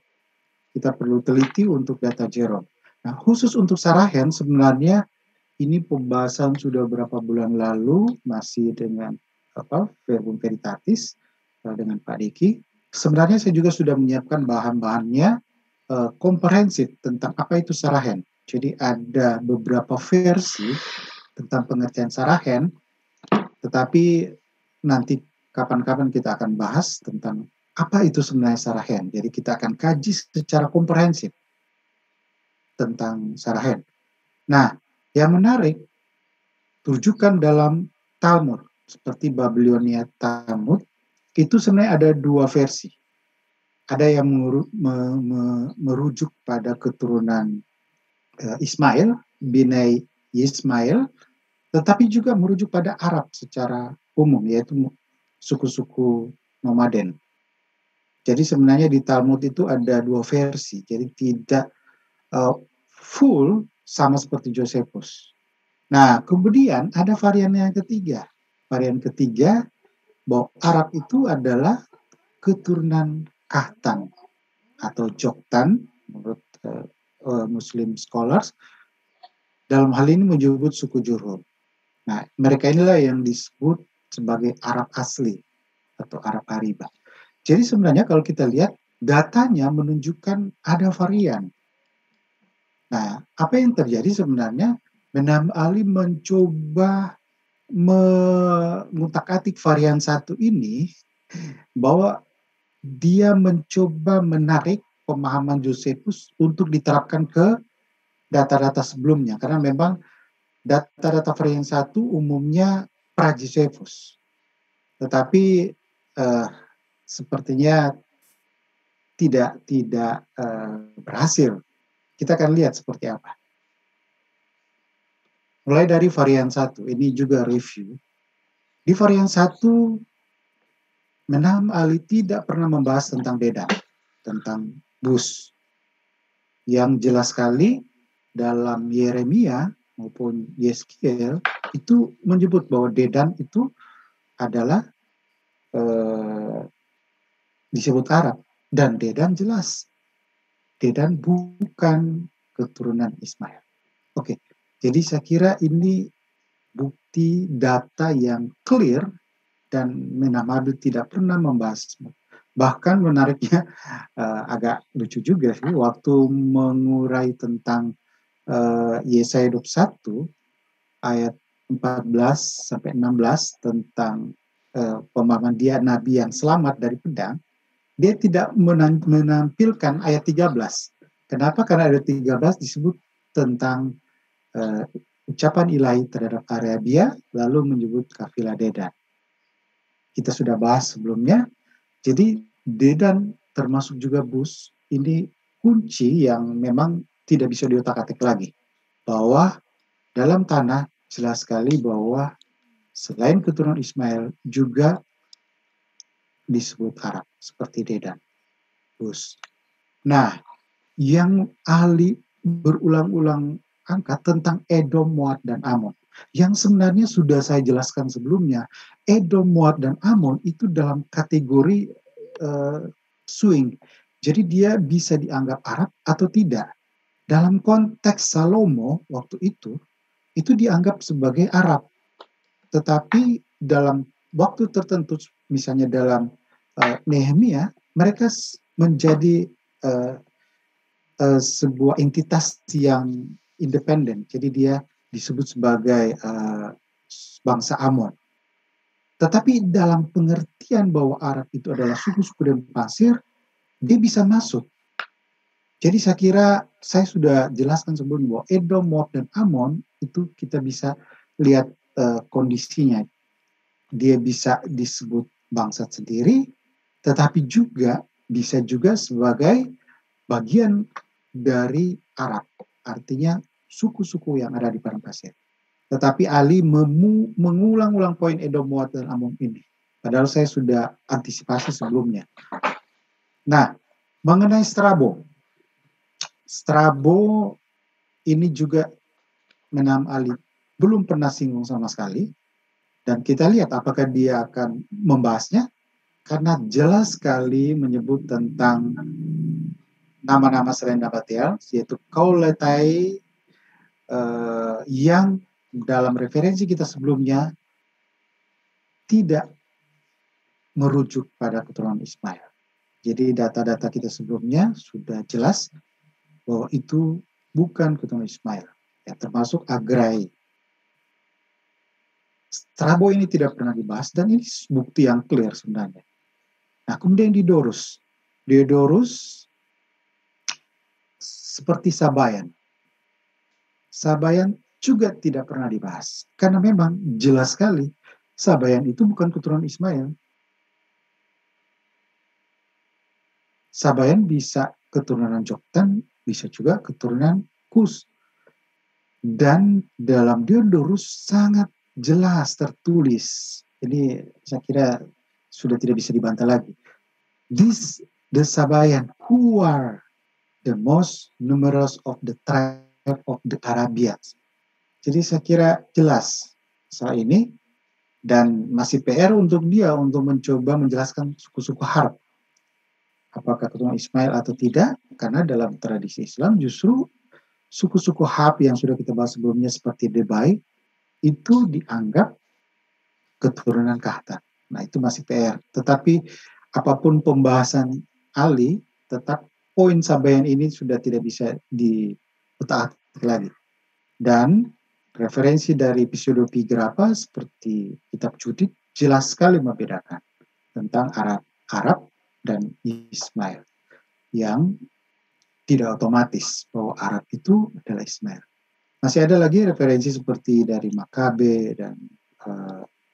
Kita perlu teliti untuk data Jerome. Nah, khusus untuk Sarahen sebenarnya ini pembahasan sudah berapa bulan lalu, masih dengan Verbum Veritatis dengan Pak Diki. Sebenarnya saya juga sudah menyiapkan bahan-bahannya komprehensif tentang apa itu Sarahen. Jadi ada beberapa versi tentang pengertian Sarahen, tetapi nanti kapan-kapan kita akan bahas tentang apa itu sebenarnya Sarahen. Jadi kita akan kaji secara komprehensif tentang Sarahen. Nah, yang menarik, rujukan dalam Talmud, seperti Babilonia Talmud, itu sebenarnya ada dua versi. Ada yang merujuk pada keturunan Ismail, Binai Ismail, tetapi juga merujuk pada Arab secara umum, yaitu suku-suku nomaden. Jadi sebenarnya di Talmud itu ada dua versi, jadi tidak full sama seperti Josephus. Nah, kemudian ada varian yang ketiga. Varian ketiga, bahwa Arab itu adalah keturunan Kahtan atau Joktan, menurut Muslim scholars. Dalam hal ini menyebut suku Jurhum. Nah, mereka inilah yang disebut sebagai Arab asli atau Arab Ariba. Jadi sebenarnya kalau kita lihat, datanya menunjukkan ada varian. Nah, apa yang terjadi sebenarnya? Menam Ali mencoba mengutak-atik varian satu ini, bahwa dia mencoba menarik pemahaman Josephus untuk diterapkan ke data-data sebelumnya, karena memang data-data varian satu umumnya pra-Josephus, tetapi sepertinya tidak berhasil. Kita akan lihat seperti apa. Mulai dari varian 1, ini juga review. Di varian 1, Menam Ali tidak pernah membahas tentang Dedan, tentang Bus. Yang jelas sekali dalam Yeremia maupun Yeskiel itu menyebut bahwa Dedan itu adalah disebut Arab. Dan Dedan jelas. Dedan bukan keturunan Ismail. Oke, jadi saya kira ini bukti data yang clear dan Menam Ali tidak pernah membahas. Bahkan menariknya agak lucu juga sih, waktu mengurai tentang Yesaya 21 ayat 14 sampai 16 tentang pemahaman dia nabi yang selamat dari pedang, dia tidak menampilkan ayat 13. Kenapa? Karena ayat 13 disebut tentang ucapan ilahi terhadap Arabia, lalu menyebut kafilah Dedan. Kita sudah bahas sebelumnya. Jadi Dedan termasuk juga Bus, ini kunci yang memang tidak bisa diotak-atik lagi. Bahwa dalam tanah jelas sekali bahwa selain keturunan Ismail juga disebut Arab seperti Dedan, Rus. Nah, yang ahli berulang-ulang angkat tentang Edom, Moab, dan Amon, yang sebenarnya sudah saya jelaskan sebelumnya. Edom, Moab, dan Amon itu dalam kategori swing. Jadi dia bisa dianggap Arab atau tidak. Dalam konteks Salomo waktu itu dianggap sebagai Arab. Tetapi dalam waktu tertentu, misalnya dalam Nehemia, mereka menjadi sebuah entitas yang independen. Jadi dia disebut sebagai bangsa Amon. Tetapi dalam pengertian bahwa Arab itu adalah suku-suku dan pasir, dia bisa masuk. Jadi saya kira saya sudah jelaskan sebelumnya bahwa Edom, Moab, dan Amon itu kita bisa lihat kondisinya. Dia bisa disebut bangsa sendiri, tetapi juga bisa juga sebagai bagian dari Arab, artinya suku-suku yang ada di padang pasir. Tetapi Ali mengulang-ulang poin Edom, Moab, dan Amon ini. Padahal saya sudah antisipasi sebelumnya. Nah, mengenai Strabo. Strabo ini juga Menam Ali belum pernah singgung sama sekali. Dan kita lihat apakah dia akan membahasnya. Karena jelas sekali menyebut tentang nama-nama selain Nabatel, yaitu Kauletai, yang dalam referensi kita sebelumnya tidak merujuk pada keturunan Ismail. Jadi data-data kita sebelumnya sudah jelas bahwa itu bukan keturunan Ismail, ya, termasuk Agrai. Strabo ini tidak pernah dibahas dan ini bukti yang clear sebenarnya. Nah, kemudian Diodorus. Diodorus seperti Sabayan. Sabayan juga tidak pernah dibahas. Karena memang jelas sekali Sabayan itu bukan keturunan Ismail. Sabayan bisa keturunan Joktan, bisa juga keturunan Kus. Dan dalam Diodorus sangat jelas tertulis. Ini saya kira sudah tidak bisa dibantah lagi. This the Sabayan who are the most numerous of the tribe of the Arabians. Jadi saya kira jelas soal ini dan masih PR untuk dia untuk mencoba menjelaskan suku-suku Harb. Apakah keturunan Ismail atau tidak? Karena dalam tradisi Islam justru suku-suku Harb yang sudah kita bahas sebelumnya seperti Debai itu dianggap keturunan Kahtan. Nah itu masih PR. Tetapi apapun pembahasan Ali, tetap poin Sabayan ini sudah tidak bisa diutak-atik lagi. Dan referensi dari pseudepigrapha seperti kitab Judit jelas sekali membedakan tentang Arab dan Ismail yang tidak otomatis bahwa Arab itu adalah Ismail. Masih ada lagi referensi seperti dari Makabe dan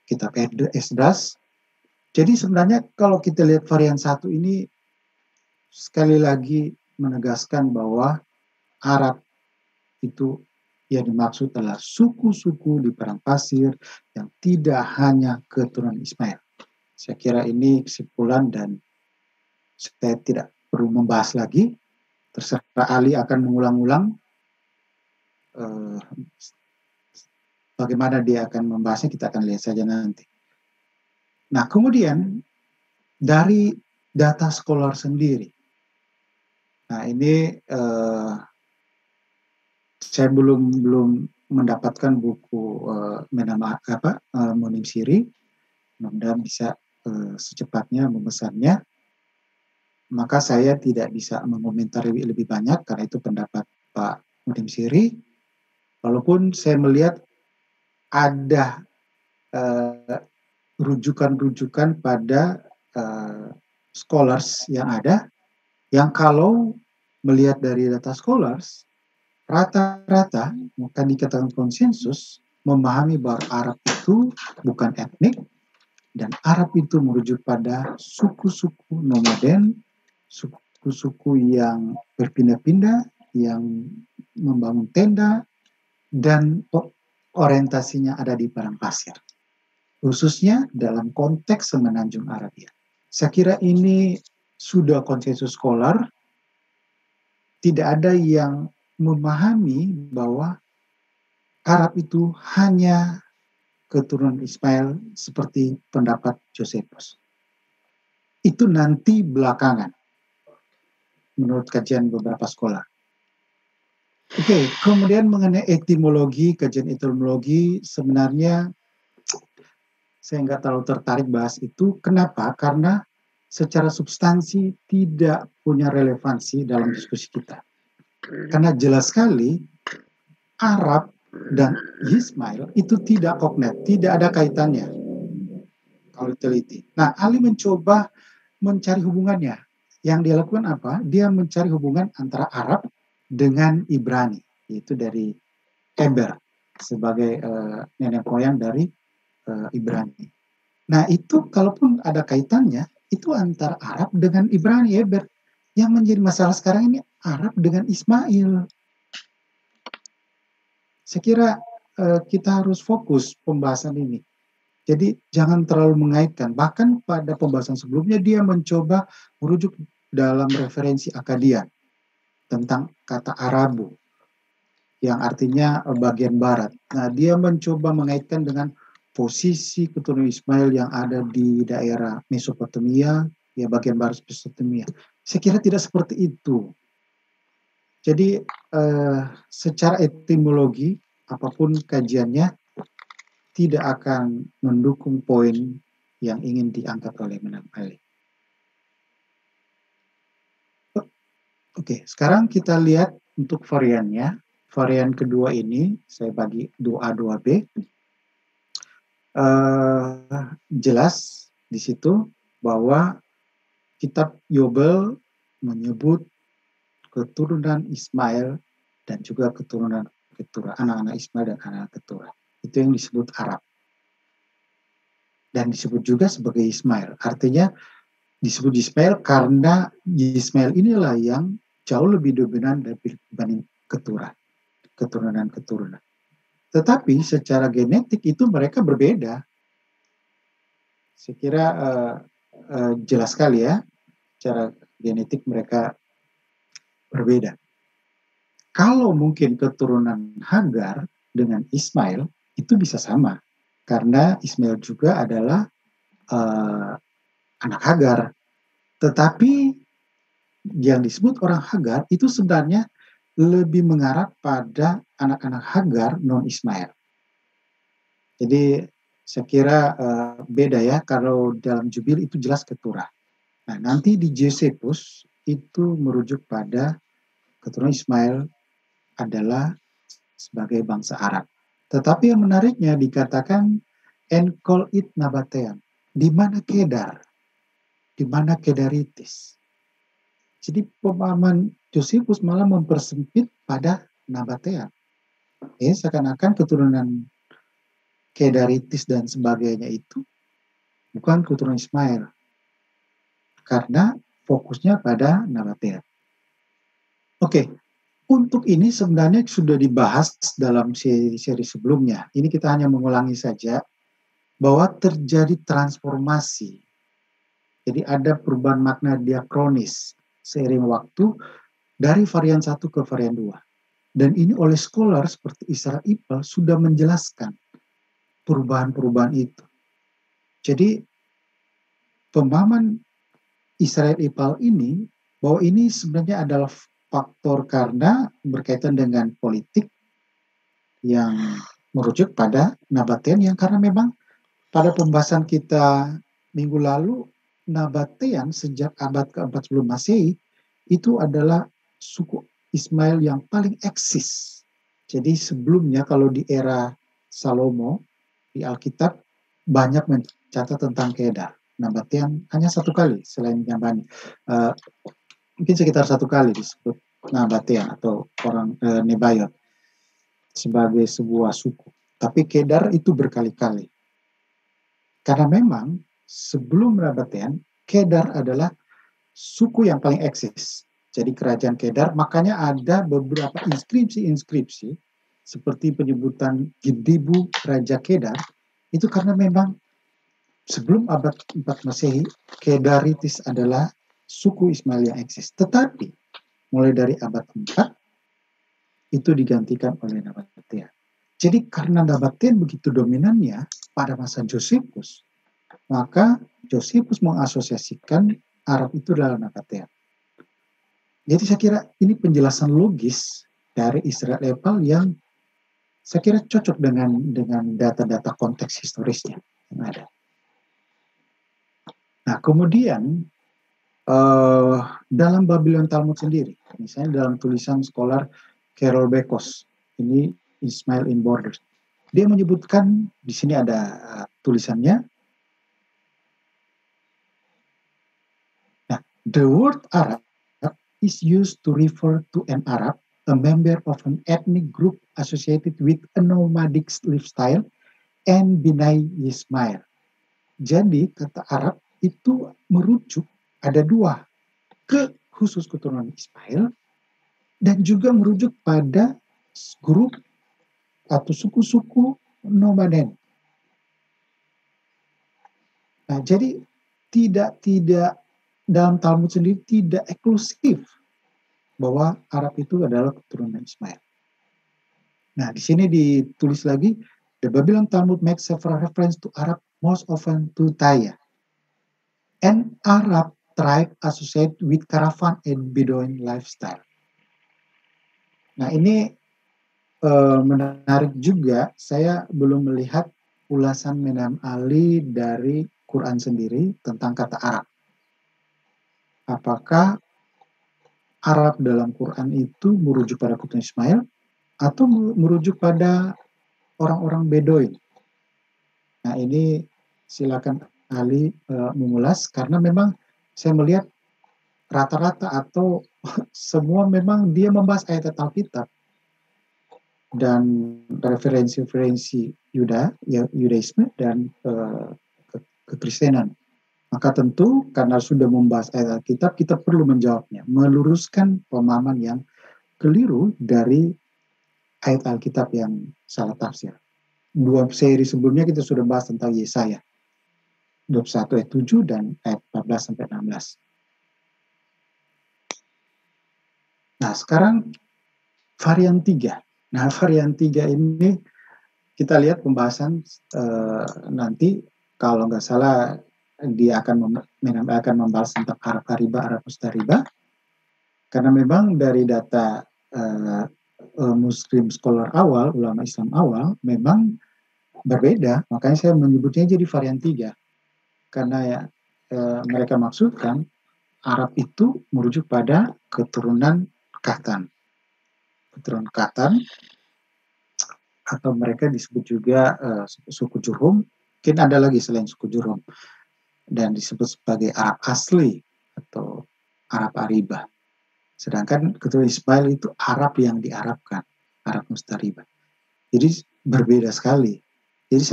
kitab Esdras. Jadi sebenarnya kalau kita lihat varian 1 ini sekali lagi menegaskan bahwa Arab itu yang dimaksud adalah suku-suku di padang pasir yang tidak hanya keturunan Ismail. Saya kira ini kesimpulan dan saya tidak perlu membahas lagi. Terserah Ali akan mengulang-ulang bagaimana dia akan membahasnya, kita akan lihat saja nanti. Nah, kemudian dari data scholar sendiri. Nah, ini saya belum mendapatkan buku Monim Siri. Mudah-mudahan bisa secepatnya memesannya. Maka saya tidak bisa mengomentari lebih banyak karena itu pendapat Pak Monim Siri. Walaupun saya melihat ada rujukan-rujukan pada scholars yang ada, yang kalau melihat dari data scholars, rata-rata akan dikatakan konsensus memahami bahwa Arab itu bukan etnik, dan Arab itu merujuk pada suku-suku nomaden, suku-suku yang berpindah-pindah, yang membangun tenda, dan orientasinya ada di padang pasir. khususnya dalam konteks Semenanjung Arabia. Saya kira ini sudah konsensus scholar, tidak ada yang memahami bahwa Arab itu hanya keturunan Ismail seperti pendapat Josephus. Itu nanti belakangan, menurut kajian beberapa sekolah. Oke, kemudian mengenai etimologi, kajian etimologi, sebenarnya saya nggak terlalu tertarik bahas itu. Kenapa? Karena secara substansi tidak punya relevansi dalam diskusi kita. Karena jelas sekali Arab dan Ismail itu tidak kognet, tidak ada kaitannya kalau teliti. Nah, Ali mencoba mencari hubungannya. Yang dia lakukan apa? Dia mencari hubungan antara Arab dengan Ibrani, yaitu dari Eber sebagai nenek moyang dari Ibrani. Nah, itu kalaupun ada kaitannya, itu antara Arab dengan Ibrani Eber. Yang menjadi masalah sekarang ini Arab dengan Ismail. Saya kira kita harus fokus pembahasan ini. Jadi jangan terlalu mengaitkan. Bahkan pada pembahasan sebelumnya dia mencoba merujuk dalam referensi Akkadian tentang kata Arabu yang artinya bagian barat. Nah, dia mencoba mengaitkan dengan posisi keturunan Ismail yang ada di daerah Mesopotamia, ya bagian barat Mesopotamia. Saya kira tidak seperti itu. Jadi secara etimologi apapun kajiannya tidak akan mendukung poin yang ingin diangkat oleh Menang Ali. Oke, sekarang kita lihat untuk variannya. Varian kedua ini saya bagi 2A, 2B. Jelas di situ bahwa kitab Yobel menyebut keturunan Ismail dan juga keturunan Ketura, anak-anak Ismail dan anak-anak Ketura. Itu yang disebut Arab. Dan disebut juga sebagai Ismail. Artinya disebut Ismail karena Ismail inilah yang jauh lebih dominan dibanding keturunan. Tetapi secara genetik itu mereka berbeda. Saya kira jelas sekali ya, secara genetik mereka berbeda. Kalau mungkin keturunan Hagar dengan Ismail itu bisa sama, karena Ismail juga adalah anak Hagar. Tetapi yang disebut orang Hagar itu sebenarnya lebih mengarah pada anak-anak Hagar non-Ismail. Jadi saya kira beda ya, kalau dalam Jubil itu jelas Ketura. Nah, nanti di Josephus itu merujuk pada keturunan Ismail adalah sebagai bangsa Arab. Tetapi yang menariknya dikatakan enkol it nabatean. Di mana Kedar? Di mana Kedaritis? Jadi pemahaman Josephus malah mempersempit pada Nabatean. Seakan-akan keturunan Kedaritis dan sebagainya itu bukan keturunan Ismail. Karena fokusnya pada Nabatean. Oke, untuk ini sebenarnya sudah dibahas dalam seri sebelumnya. Ini kita hanya mengulangi saja bahwa terjadi transformasi. Jadi ada perubahan makna diakronis seiring waktu dari varian 1 ke varian 2. Dan ini oleh scholar seperti Israel Ipal sudah menjelaskan perubahan-perubahan itu. Jadi pemahaman Israel Ipal ini bahwa ini sebenarnya adalah faktor karena berkaitan dengan politik yang merujuk pada Nabatean yang karena memang pada pembahasan kita minggu lalu Nabatean sejak abad ke-4 sebelum Masehi itu adalah suku Ismail yang paling eksis. Jadi sebelumnya kalau di era Salomo di Alkitab banyak mencatat tentang Kedar. Nabatean hanya satu kali selain Yabani. Mungkin sekitar satu kali disebut Nabatean atau orang Nebayot sebagai sebuah suku. Tapi Kedar itu berkali-kali. Karena memang sebelum Nabatean, Kedar adalah suku yang paling eksis. Jadi kerajaan Kedar, makanya ada beberapa inskripsi seperti penyebutan Gidibu Raja Kedar, itu karena memang sebelum abad 4 Masehi, Kedarites adalah suku Ismail yang eksis. Tetapi mulai dari abad 4 itu digantikan oleh Nabatean. Jadi karena Nabatean begitu dominannya pada masa Josephus, maka Josephus mengasosiasikan Arab itu adalah Nabatean. Jadi saya kira ini penjelasan logis dari Israel Epal yang saya kira cocok dengan data-data konteks historisnya yang ada. Nah, kemudian dalam Babylon Talmud sendiri, misalnya dalam tulisan scholar Carol Bekos, ini Ismail in Borders, dia menyebutkan di sini ada tulisannya. Nah, the word Arab is used to refer to an Arab, a member of an ethnic group associated with a nomadic lifestyle and Binai Ismail. Jadi kata Arab itu merujuk ada dua, ke khusus keturunan Ismail dan juga merujuk pada grup atau suku-suku nomaden. Nah, jadi tidak dalam Talmud sendiri tidak eksklusif bahwa Arab itu adalah keturunan Ismail. Nah, di sini ditulis lagi, the Babylon Talmud makes several reference to Arab, most often to Taya, an Arab tribe associated with caravan and Bedouin lifestyle. Nah, ini menarik juga. Saya belum melihat ulasan Menam Ali dari Quran sendiri tentang kata Arab. Apakah Arab dalam Quran itu merujuk pada keturunan Ismail atau merujuk pada orang-orang Bedoin? Nah, ini silakan Ali mengulas, karena memang saya melihat rata-rata atau semua memang dia membahas ayat Alkitab dan referensi-referensi Yudaisme dan kekristenan. Maka tentu karena sudah membahas ayat Alkitab, kita perlu menjawabnya, meluruskan pemahaman yang keliru dari ayat Alkitab yang salah tafsir. 2 seri sebelumnya kita sudah bahas tentang Yesaya 21 ayat 7 dan ayat 14 sampai 16. Nah, sekarang varian 3. Nah, varian 3 ini kita lihat pembahasan nanti, kalau nggak salah dia akan membahas tentang Arab Ariba, Arab Mustariba, karena memang dari data Muslim scholar awal, ulama Islam awal, memang berbeda. Makanya saya menyebutnya jadi varian 3, karena ya mereka maksudkan Arab itu merujuk pada keturunan Qahtan. Keturunan Qahtan, atau mereka disebut juga suku Jurhum. Mungkin ada lagi selain suku Jurhum, dan disebut sebagai Arab asli atau Arab Ariba. Sedangkan keturunan Ismail itu Arab yang diarabkan, Arab Mustariba. Jadi berbeda sekali. Jadi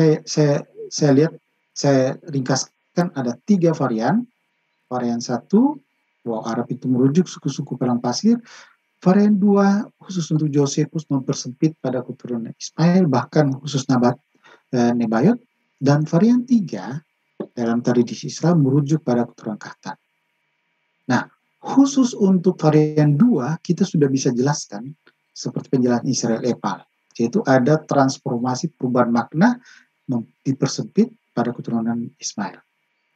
saya lihat, saya ringkaskan ada 3 varian. Varian 1, bahwa Arab itu merujuk suku-suku padang pasir. Varian 2, khusus untuk Josephus mempersempit pada keturunan Ismail, bahkan khusus Nebayot. Dan varian 3, dalam tradisi Islam merujuk pada keturunan Qahtan. Nah, khusus untuk varian 2, kita sudah bisa jelaskan seperti penjelasan Israel Epal, yaitu ada transformasi perubahan makna dipersempit pada keturunan Ismail.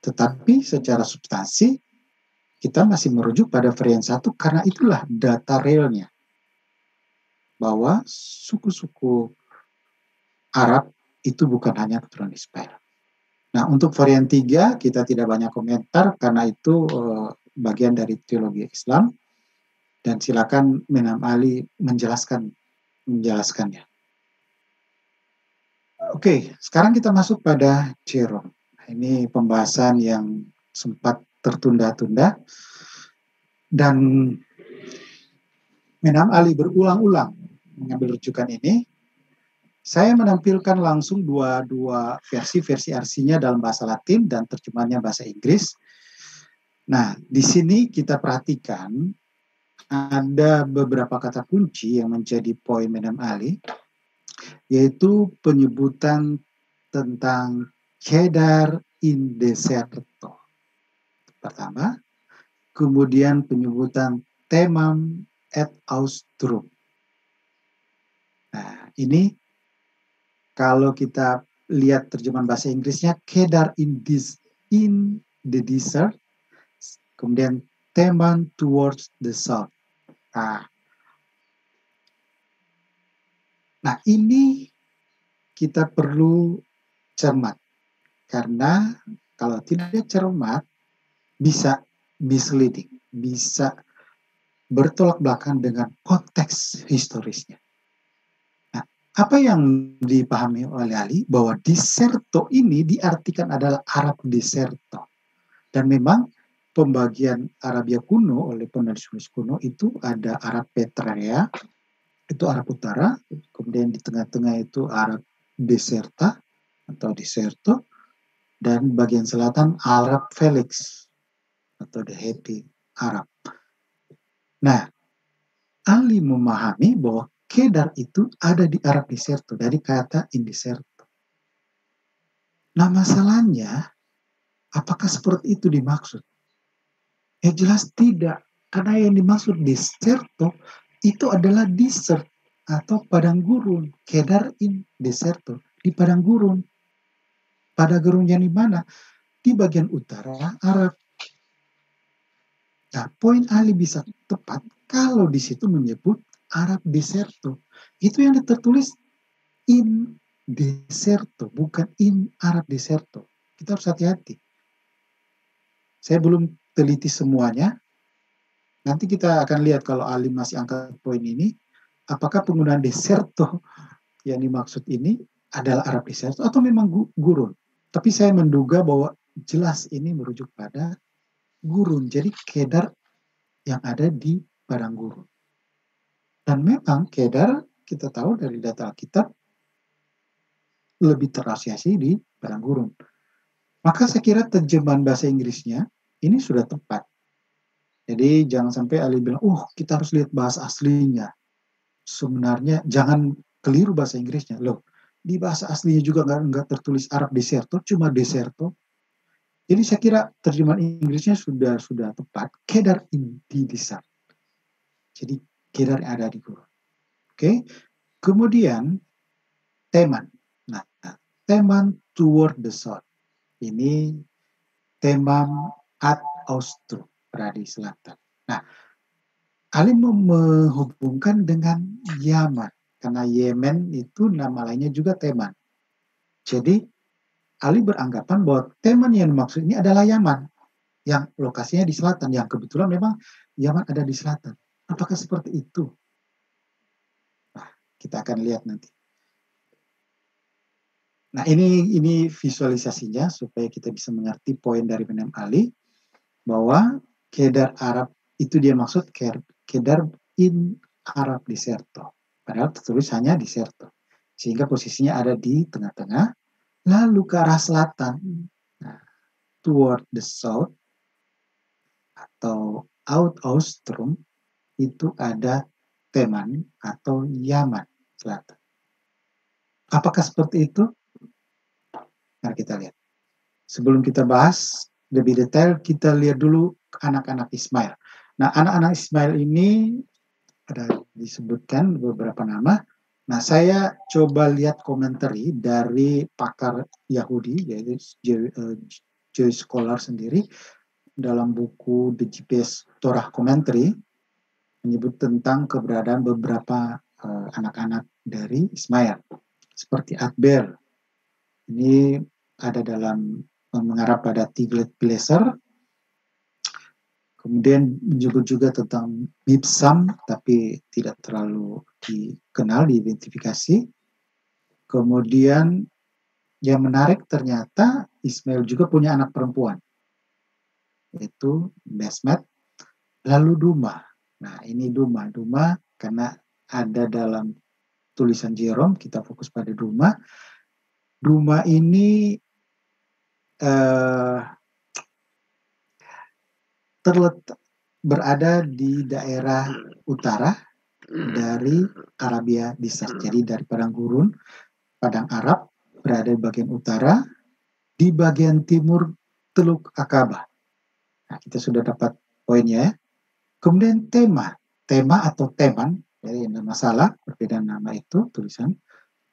Tetapi secara substansi, kita masih merujuk pada varian 1, karena itulah data realnya, bahwa suku-suku Arab itu bukan hanya keturunan Ismail. Nah, untuk varian 3 kita tidak banyak komentar, karena itu bagian dari teologi Islam, dan silakan Menam Ali menjelaskannya. Oke, sekarang kita masuk pada Jerome. Nah, ini pembahasan yang sempat tertunda-tunda, dan Menam Ali berulang-ulang mengambil rujukan ini. Saya menampilkan langsung dua versi arsinya dalam bahasa Latin dan terjemahannya bahasa Inggris. Nah, di sini kita perhatikan ada beberapa kata kunci yang menjadi poin Menam Ali, yaitu penyebutan tentang Kedar in deserto. Pertama, kemudian penyebutan temam et austrum. Nah, ini kalau kita lihat terjemahan bahasa Inggrisnya, Kedar in the desert, kemudian Teman towards the south. Nah, ini kita perlu cermat. Karena kalau tidak cermat, bisa misleading, bisa bertolak belakang dengan konteks historisnya. Nah, apa yang dipahami oleh Ali bahwa deserto ini diartikan adalah Arab deserto. Dan memang pembagian Arabia kuno oleh penulis kuno itu ada Arab Petraea, itu Arab Utara, kemudian di tengah-tengah itu Arab Deserta atau Deserto, dan bagian selatan Arab Felix atau the Happy Arab. Nah, Ali memahami bahwa Kedar itu ada di Arab Deserto, dari kata in deserto. Nah, masalahnya, apakah seperti itu dimaksud? Jelas tidak, karena yang dimaksud deserto itu adalah desert atau padang gurun. Kedar in deserto, di padang gurun. Padang gurun yang di mana? Di bagian utara Arab. Nah, poin Ali bisa tepat kalau di situ menyebut Arab deserto. Itu yang tertulis in deserto, bukan in Arab deserto. Kita harus hati-hati. Saya belum teliti semuanya. Nanti kita akan lihat kalau Ali masih angkat poin ini, apakah penggunaan deserto yang dimaksud ini adalah Arab deserto atau memang gurun. Tapi saya menduga bahwa jelas ini merujuk pada gurun. Jadi Kedar yang ada di padang gurun. Dan memang Kedar kita tahu dari data Alkitab lebih terasosiasi di padang gurun. Maka saya kira terjemahan bahasa Inggrisnya ini sudah tepat. Jadi jangan sampai Ali bilang, kita harus lihat bahasa aslinya. Sebenarnya jangan keliru bahasa Inggrisnya. Loh, di bahasa aslinya juga nggak tertulis Arab deserto, cuma deserto. Jadi saya kira terjemahan Inggrisnya sudah tepat. Kedar in the desert. Jadi Kedar yang ada di gurun. Oke. Kemudian Teman. Nah, Teman toward the south. Ini Teman ad austrum, berada di selatan. Nah, Ali menghubungkan dengan Yaman. Karena Yemen itu nama lainnya juga Teman. Jadi Ali beranggapan bahwa Teman yang dimaksud ini adalah Yaman, yang lokasinya di selatan, yang kebetulan memang Yaman ada di selatan. Apakah seperti itu? Nah, kita akan lihat nanti. Nah, ini visualisasinya supaya kita bisa mengerti poin dari Imam Ali bahwa Kedar Arab itu dia maksud Kedar in Arab deserto. Padahal tertulis hanya deserto. Sehingga posisinya ada di tengah-tengah. Lalu ke arah selatan, nah, toward the south atau out austrum itu ada Teman atau Yaman selatan. Apakah seperti itu? Mari kita lihat. Sebelum kita bahas lebih detail, kita lihat dulu anak-anak Ismail. Nah, anak-anak Ismail ini ada disebutkan beberapa nama. Nah, saya coba lihat komentari dari pakar Yahudi, yaitu Jewish Scholar sendiri, dalam buku The GPS Torah Commentary, menyebut tentang keberadaan beberapa anak-anak dari Ismail, seperti Adber. Ini ada dalam mengarah pada Tiglath-Pileser. Kemudian menyebut juga tentang Mibsam, tapi tidak terlalu dikenal, diidentifikasi. Kemudian yang menarik ternyata Ismail juga punya anak perempuan, yaitu Besmet, lalu Duma. Nah, ini Duma karena ada dalam tulisan Jerome, kita fokus pada Duma. Duma ini terletak berada di daerah utara dari Arabia Desert. Jadi dari padang gurun, padang Arab berada di bagian utara, di bagian timur Teluk Akaba. Nah, kita sudah dapat poinnya ya. Kemudian tema atau teman, jadi nama salah, berbeda nama itu, tulisan,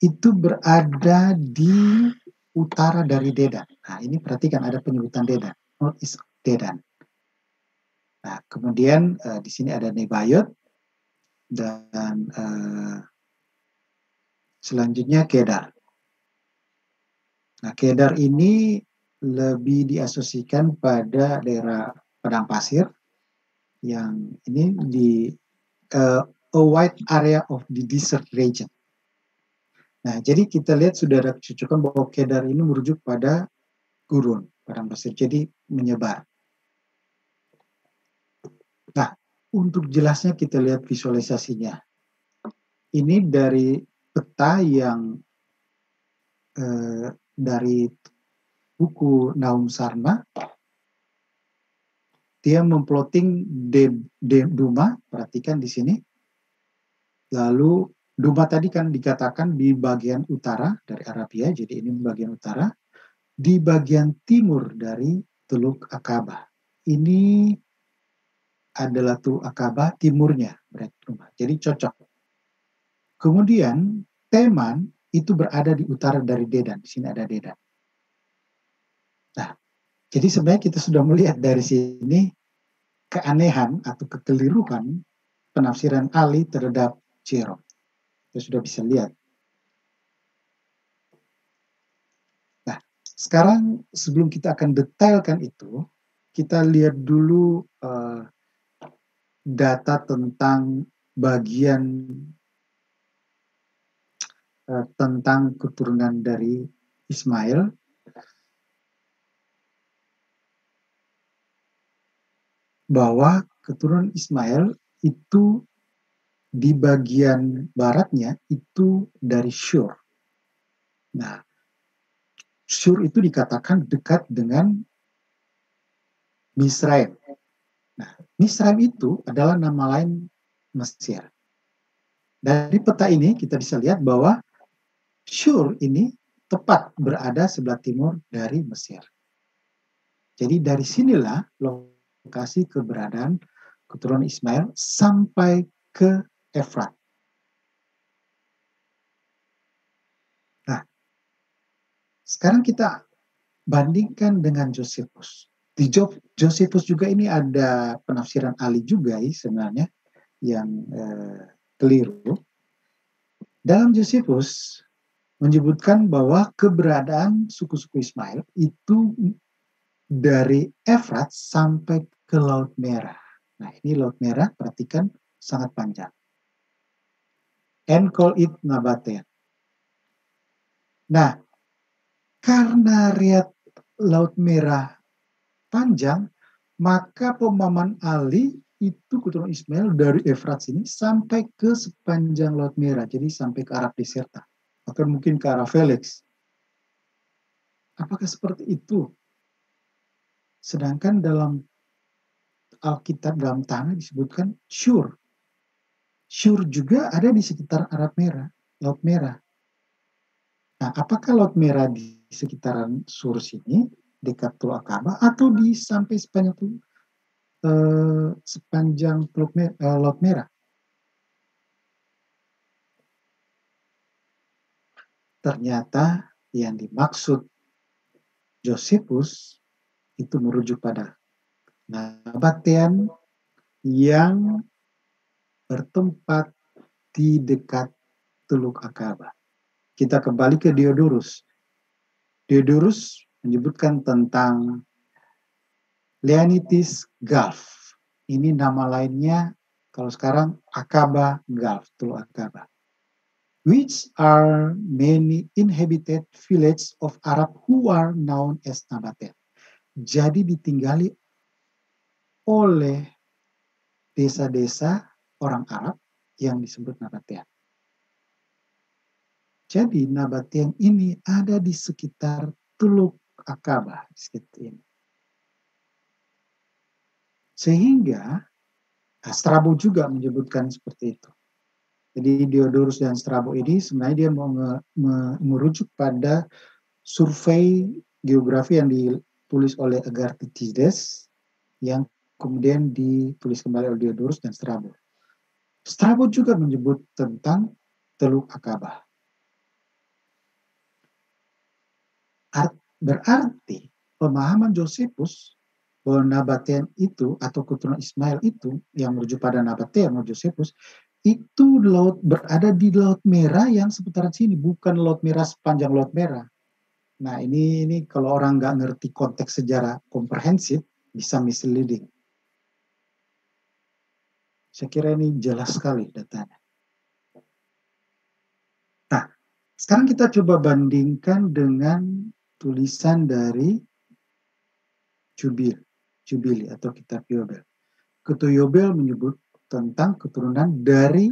itu berada di utara dari Dedan. Nah, ini perhatikan ada penyebutan Dedan, Northeast Dedan. Nah, kemudian di sini ada Nebayot dan selanjutnya Kedar. Nah, Kedar ini lebih diasosiasikan pada daerah padang pasir yang ini di a wide area of the desert region. Nah, jadi kita lihat sudah ada kecocokan bahwa Kedar ini merujuk pada gurun padang pasir, jadi menyebar. Nah, untuk jelasnya kita lihat visualisasinya. Ini dari peta yang dari buku Naum Sarma. Dia memplotting Duma, perhatikan di sini. Lalu Duma tadi kan dikatakan di bagian utara dari Arabia, jadi ini bagian utara. Di bagian timur dari Teluk Akaba. Ini adalah Teluk Akaba timurnya, berarti Duma. Jadi cocok. Kemudian Teman itu berada di utara dari Dedan. Di sini ada Dedan. Nah, jadi sebenarnya kita sudah melihat dari sini keanehan atau kekeliruan penafsiran Ali terhadap Jerome. Kita sudah bisa lihat. Nah, sekarang sebelum kita akan detailkan itu, kita lihat dulu data tentang bagian tentang keturunan dari Ismail. Bahwa keturunan Ismail itu di bagian baratnya itu dari Shur. Nah, Shur itu dikatakan dekat dengan Misraim. Nah, Misraim itu adalah nama lain Mesir. Dari peta ini kita bisa lihat bahwa Shur ini tepat berada sebelah timur dari Mesir. Jadi dari sinilah lokasi keberadaan keturunan Ismail sampai ke Efrat. Nah, sekarang kita bandingkan dengan Josephus. Di Josephus juga ini ada penafsiran Ali juga sebenarnya yang keliru. Dalam Josephus menyebutkan bahwa keberadaan suku-suku Ismail itu dari Efrat sampai ke Laut Merah. Nah, ini Laut Merah, perhatikan, sangat panjang. And call it Nabatean. Nah, karena riat Laut Merah panjang, maka pemahaman Ali itu keturunan Ismail dari Efrat sini sampai ke sepanjang Laut Merah, jadi sampai ke Arab Deserta, atau mungkin ke arah Felix. Apakah seperti itu? Sedangkan dalam Alkitab dalam tanah disebutkan Shur. Shur juga ada di sekitar Arab Merah, Laut Merah. Nah, apakah Laut Merah di sekitaran Shur sini, dekat Teluk Akaba, atau di sampai sepanjang Laut Merah? Ternyata yang dimaksud Josephus itu merujuk pada Nabatean yang bertempat di dekat Teluk Akaba. Kita kembali ke Diodorus. Diodorus menyebutkan tentang Leonitis Gulf. Ini nama lainnya kalau sekarang Akaba Gulf, Teluk Akaba. Which are many inhabited villages of Arab who are known as Nabatean. Jadi ditinggali oleh desa-desa orang Arab yang disebut Nabatean. Jadi Nabatean ini ada di sekitar Teluk Akaba, seperti ini. Sehingga Strabo juga menyebutkan seperti itu. Jadi Diodorus dan Strabo ini sebenarnya dia merujuk pada survei geografi yang ditulis oleh Agathides yang kemudian ditulis kembali oleh Diodorus dan Strabo. Strabo juga menyebut tentang Teluk Akaba. Berarti pemahaman Josephus bahwa Nabatean itu atau keturunan Ismail itu yang merujuk pada Nabatean atau Josephus itu berada di Laut Merah yang seputaran sini, bukan Laut Merah sepanjang Laut Merah. Nah ini kalau orang nggak ngerti konteks sejarah komprehensif bisa misleading. Saya kira ini jelas sekali datanya. Nah, sekarang kita coba bandingkan dengan tulisan dari Jubili atau Kitab Yobel. Kitab Yobel menyebut tentang keturunan dari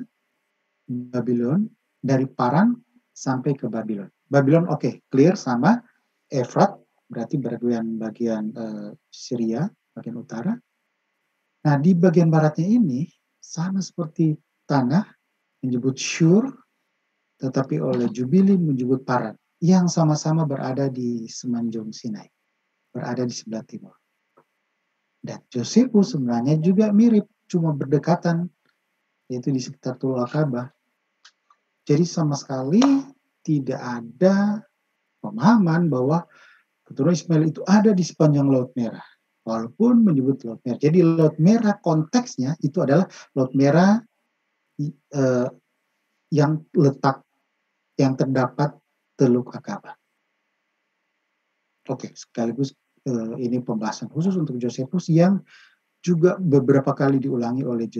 Babylon, dari Paran sampai ke Babylon. Babylon oke, clear sama Efrat, berarti bagian Syria, bagian utara. Nah, di bagian baratnya ini sama seperti tanah menyebut Shur, tetapi oleh Jubili menyebut Paran, yang sama-sama berada di semenanjung Sinai, berada di sebelah timur. Dan Josephus sebenarnya juga mirip, cuma berdekatan, yaitu di sekitar Teluk Akaba. Jadi sama sekali tidak ada pemahaman bahwa keturunan Ismail itu ada di sepanjang Laut Merah, walaupun menyebut Laut Merah. Jadi Laut Merah konteksnya itu adalah Laut Merah yang terdapat Teluk Akaba. Oke, sekaligus ini pembahasan khusus untuk Josephus yang juga beberapa kali diulangi oleh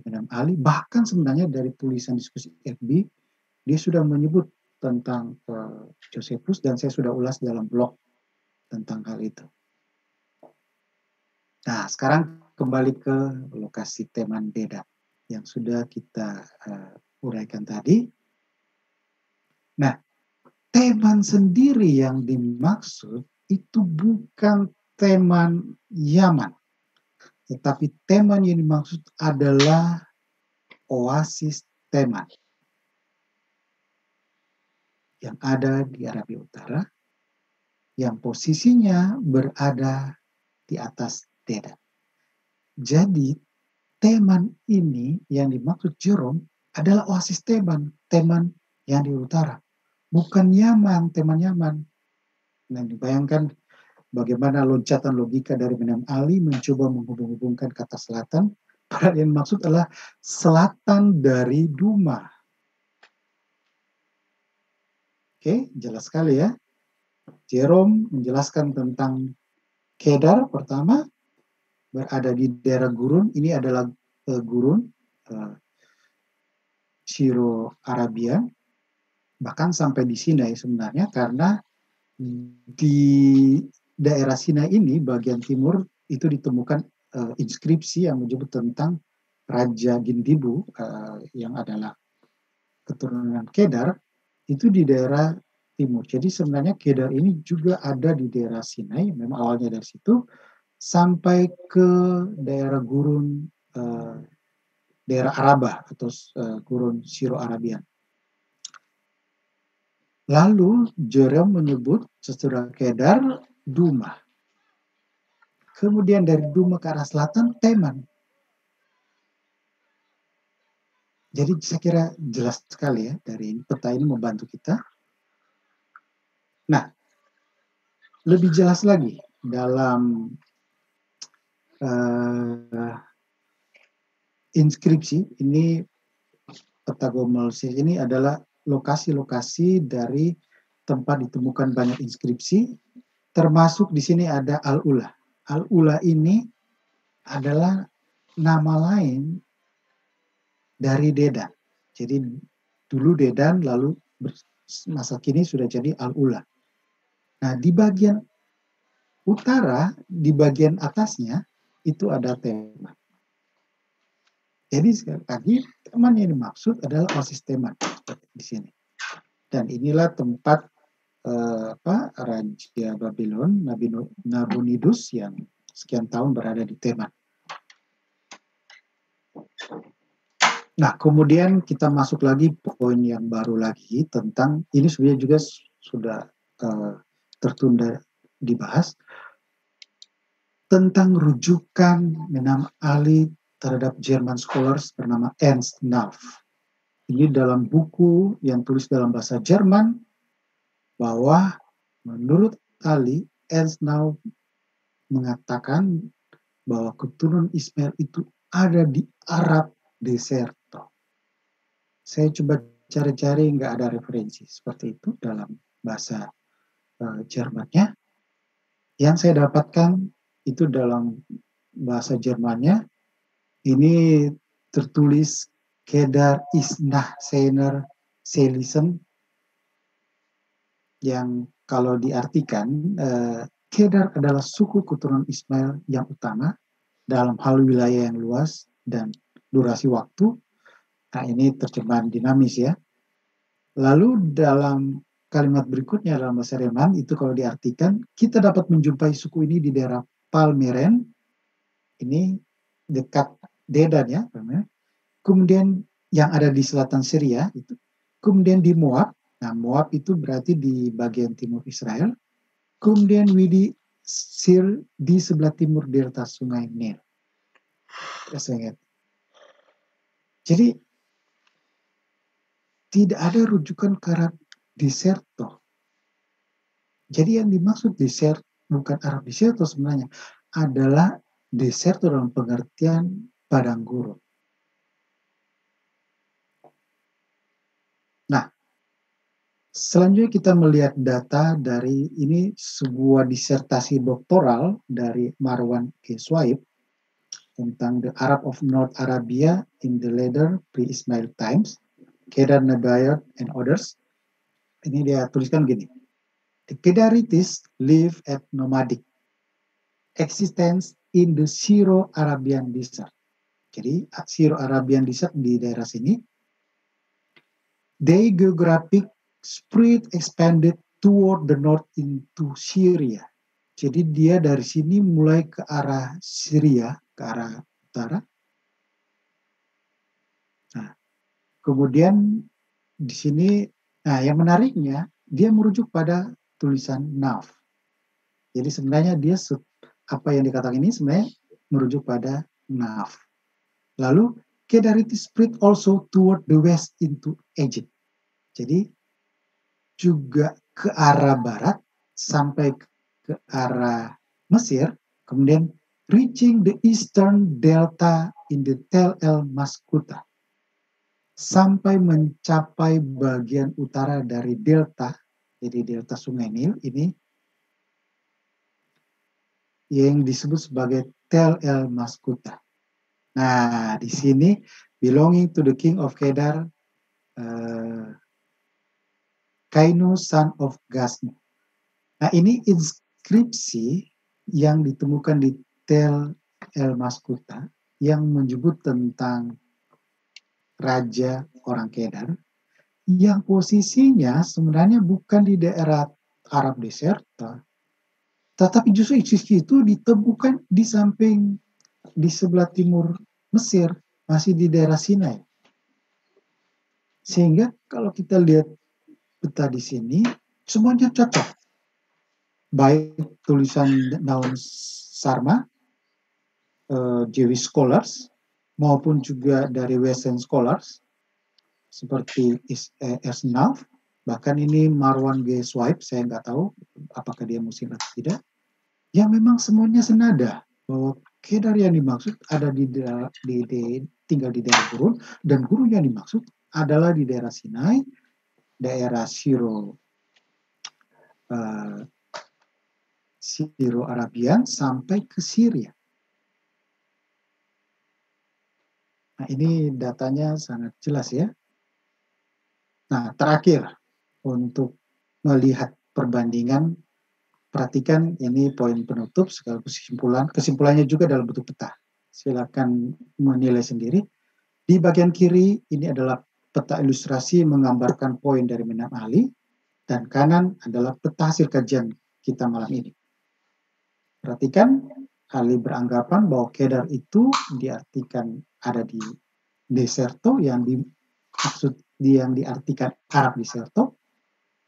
Imam Ali, bahkan sebenarnya dari tulisan diskusi FB dia sudah menyebut tentang Josephus dan saya sudah ulas dalam blog tentang hal itu. Nah, sekarang kembali ke lokasi Teman Dedan yang sudah kita uraikan tadi. Nah, Teman sendiri yang dimaksud itu bukan Teman Yaman, tetapi Teman yang dimaksud adalah oasis Teman yang ada di Arabia Utara, yang posisinya berada di atas Dedan. Jadi Teman ini yang dimaksud Jerome adalah oasis Teman yang di utara, bukan Yaman, Teman Yaman. Nah, dibayangkan bagaimana loncatan logika dari Imam Ali mencoba menghubung-hubungkan kata selatan, padahal yang dimaksud adalah selatan dari Duma. Oke, jelas sekali ya. Jerome menjelaskan tentang Kedar pertama, berada di daerah gurun. Ini adalah gurun Syro-Arabia, bahkan sampai di Sinai sebenarnya, karena di daerah Sinai ini bagian timur itu ditemukan inskripsi yang menyebut tentang Raja Gindibu yang adalah keturunan Kedar itu di daerah timur. Jadi sebenarnya Kedar ini juga ada di daerah Sinai, memang awalnya dari situ sampai ke daerah gurun daerah Arabah atau gurun Syro-Arabian. Lalu Jerome menyebut sesudah Kedar Duma. Kemudian dari Duma ke arah selatan Teman. Jadi saya kira jelas sekali ya dari peta ini membantu kita. Nah, lebih jelas lagi dalam inskripsi ini peta Gomelsis ini adalah lokasi-lokasi dari tempat ditemukan banyak inskripsi, termasuk di sini ada Al-Ula. Al-Ula ini adalah nama lain dari Dedan. Jadi dulu Dedan, lalu masa kini sudah jadi Al-Ula. Nah, di bagian utara, di bagian atasnya itu ada Teman. Jadi sekali lagi Teman yang dimaksud adalah oasis Teman seperti di sini. Dan inilah tempat Raja Babylon Nabonidus yang sekian tahun berada di Teman. Nah, kemudian kita masuk lagi poin yang baru lagi tentang ini sebenarnya juga sudah tertunda dibahas tentang rujukan Menam Ali terhadap German scholars bernama Ernst Nauf. Ini dalam buku yang tulis dalam bahasa Jerman bahwa menurut Ali, Ernst Nauf mengatakan bahwa keturunan Ismail itu ada di Arab Deserto. Saya coba cari-cari, nggak ada referensi seperti itu dalam bahasa Jermannya. Yang saya dapatkan itu dalam bahasa Jermannya, ini tertulis Kedar Isnah Seiner Selisen, yang kalau diartikan Kedar adalah suku keturunan Ismail yang utama dalam hal wilayah yang luas dan durasi waktu. Nah, ini terjemahan dinamis ya. Lalu dalam kalimat berikutnya dalam bahasa Jerman itu kalau diartikan, kita dapat menjumpai suku ini di daerah Palmeren, ini dekat Dedan ya, kemudian yang ada di selatan Syria itu, kemudian di Moab. Nah, Moab itu berarti di bagian timur Israel, kemudian Widi Sir di sebelah timur delta Sungai Nil. Jadi tidak ada rujukan ke Arab Deserto. Jadi yang dimaksud desert bukan Arab Deserto sebenarnya, adalah Deserto dalam pengertian padang gurun. Nah, selanjutnya kita melihat data dari ini sebuah disertasi doktoral dari Marwan G. Swaib tentang the Arab of North Arabia in the later pre-Ismail times, Kedar Nebayot and others. Ini dia tuliskan gini. The Kedarites live at nomadic existence in the Syro-Arabian Desert. Jadi Syro-Arabian Desert di daerah sini. They geographic spread expanded toward the north into Syria. Jadi dia dari sini mulai ke arah Syria, ke arah utara. Nah, kemudian di sini, nah yang menariknya dia merujuk pada tulisan Nauf. Jadi sebenarnya dia apa yang dikatakan ini sebenarnya merujuk pada Nauf. Lalu Kedarites spread also toward the west into Egypt. Jadi juga ke arah barat sampai ke arah Mesir, kemudian reaching the eastern delta in the Tel El Maskuta, sampai mencapai bagian utara dari delta, jadi delta Sungai Nil ini yang disebut sebagai Tel El Maskuta. Nah, di sini belonging to the king of Kedar, Kainu son of Gasmu. Nah, ini inskripsi yang ditemukan di Tel El Maskuta yang menyebut tentang raja orang Kedar yang posisinya sebenarnya bukan di daerah Arab Deserta, tetapi justru inskripsi itu ditemukan di samping, di sebelah timur Mesir, masih di daerah Sinai. Sehingga kalau kita lihat peta di sini, semuanya cocok. Baik tulisan Naum Sarma, Jewish scholars, maupun juga dari Western scholars, seperti Ernst Nauf, bahkan ini Marwan G. Swaib, saya nggak tahu apakah dia muslim atau tidak, yang memang semuanya senada, bahwa Kedar yang dimaksud ada tinggal di daerah gurun, dan gurun yang dimaksud adalah di daerah Sinai, daerah Syro-Arabian sampai ke Syria. Nah, ini datanya sangat jelas ya. Nah, terakhir untuk melihat perbandingan, perhatikan ini poin penutup sekaligus kesimpulannya juga dalam bentuk peta. Silakan menilai sendiri. Di bagian kiri ini adalah peta ilustrasi menggambarkan poin dari Menam Ali, dan kanan adalah peta hasil kajian kita malam ini. Perhatikan, Ali beranggapan bahwa Kedar itu diartikan ada di Deserto, yang diartikan Arab Deserto,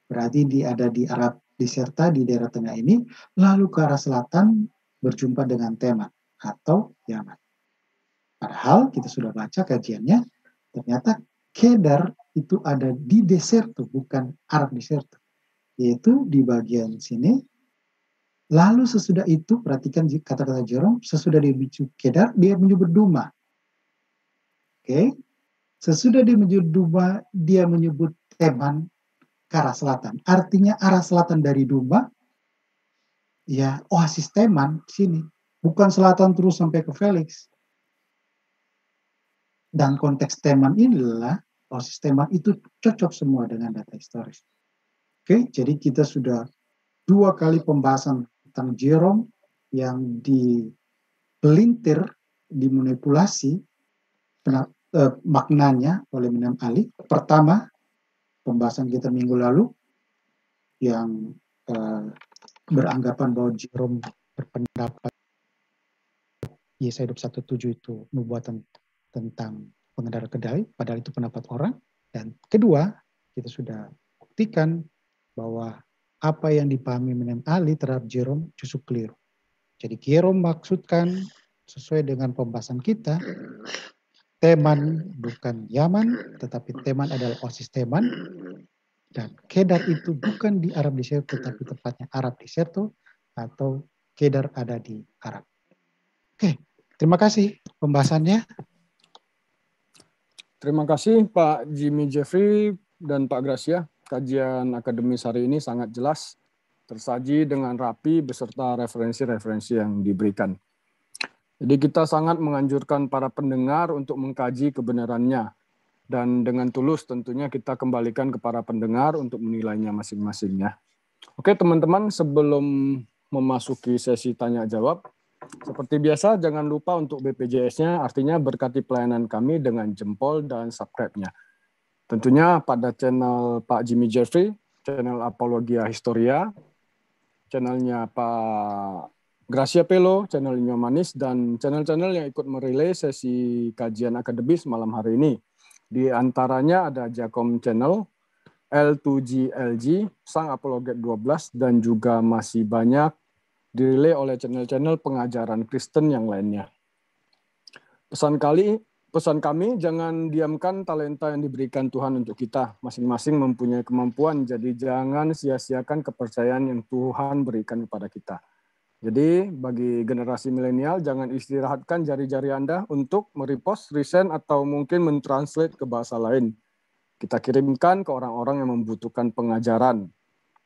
berarti dia ada di Arab Diserta di daerah tengah ini, lalu ke arah selatan berjumpa dengan Teman atau Yaman. Padahal kita sudah baca kajiannya, ternyata Kedar itu ada di Deserto, bukan Arab Deserto. Yaitu di bagian sini. Lalu sesudah itu, perhatikan kata-kata Jerome, sesudah dia menyebut Kedar, dia menyebut Duma. Oke. Sesudah dia menyebut Duma, dia menyebut Teman ke arah selatan. Artinya arah selatan dari Duma, ya oasis Teman sini. Bukan selatan terus sampai ke Felix. Dan konteks Teman inilah, oasis Teman itu cocok semua dengan data historis. Oke, jadi kita sudah 2 kali pembahasan tentang Jerome yang dipelintir, dimanipulasi maknanya oleh Imam Ali. Pertama, pembahasan kita minggu lalu yang beranggapan bahwa Jerome berpendapat Yesaya 21:7 itu nubuatan tentang pengendara kedelai, padahal itu pendapat orang. Dan kedua, kita sudah buktikan bahwa apa yang dipahami Imam Ali terhadap Jerome justru keliru. Jadi Jerome maksudkan sesuai dengan pembahasan kita, Teman bukan Yaman, tetapi Teman adalah oasis Teman. Dan Kedar itu bukan di Arab Deserto, tetapi tepatnya Arab Deserto atau Kedar ada di Arab. Oke, terima kasih pembahasannya. Terima kasih Pak Jimmy Jeffrey dan Pak Gracia. Kajian akademis hari ini sangat jelas, tersaji dengan rapi beserta referensi-referensi yang diberikan. Jadi kita sangat menganjurkan para pendengar untuk mengkaji kebenarannya. Dan dengan tulus tentunya kita kembalikan ke para pendengar untuk menilainya masing-masingnya. Oke teman-teman, sebelum memasuki sesi tanya-jawab, seperti biasa jangan lupa untuk BPJS-nya, artinya berkati pelayanan kami dengan jempol dan subscribe-nya. Tentunya pada channel Pak Jimmy Jeffrey, channel Apologia Historia, channelnya Pak Gracia Pelo, channel Inyo Manis, dan channel-channel yang ikut merelay sesi kajian akademis malam hari ini. Di antaranya ada Jacom Channel, L2GLG, Sang Apologet 12, dan juga masih banyak direlay oleh channel-channel pengajaran Kristen yang lainnya. Pesan kami, jangan diamkan talenta yang diberikan Tuhan untuk kita. Masing-masing mempunyai kemampuan, jadi jangan sia-siakan kepercayaan yang Tuhan berikan kepada kita. Jadi bagi generasi milenial, jangan istirahatkan jari-jari Anda untuk merepost, resend, atau mungkin mentranslate ke bahasa lain. Kita kirimkan ke orang-orang yang membutuhkan pengajaran,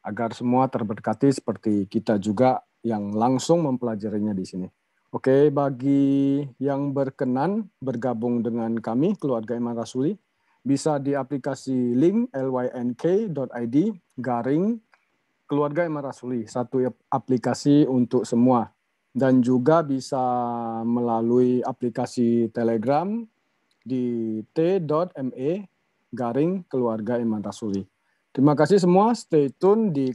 agar semua terberkati seperti kita juga yang langsung mempelajarinya di sini. Oke, bagi yang berkenan bergabung dengan kami, Keluarga Iman Rasuli, bisa di aplikasi link lynk.id Keluarga Iman Rasuli, satu aplikasi untuk semua. Dan juga bisa melalui aplikasi Telegram di t.me/Keluarga Iman Rasuli. Terima kasih semua, stay tune di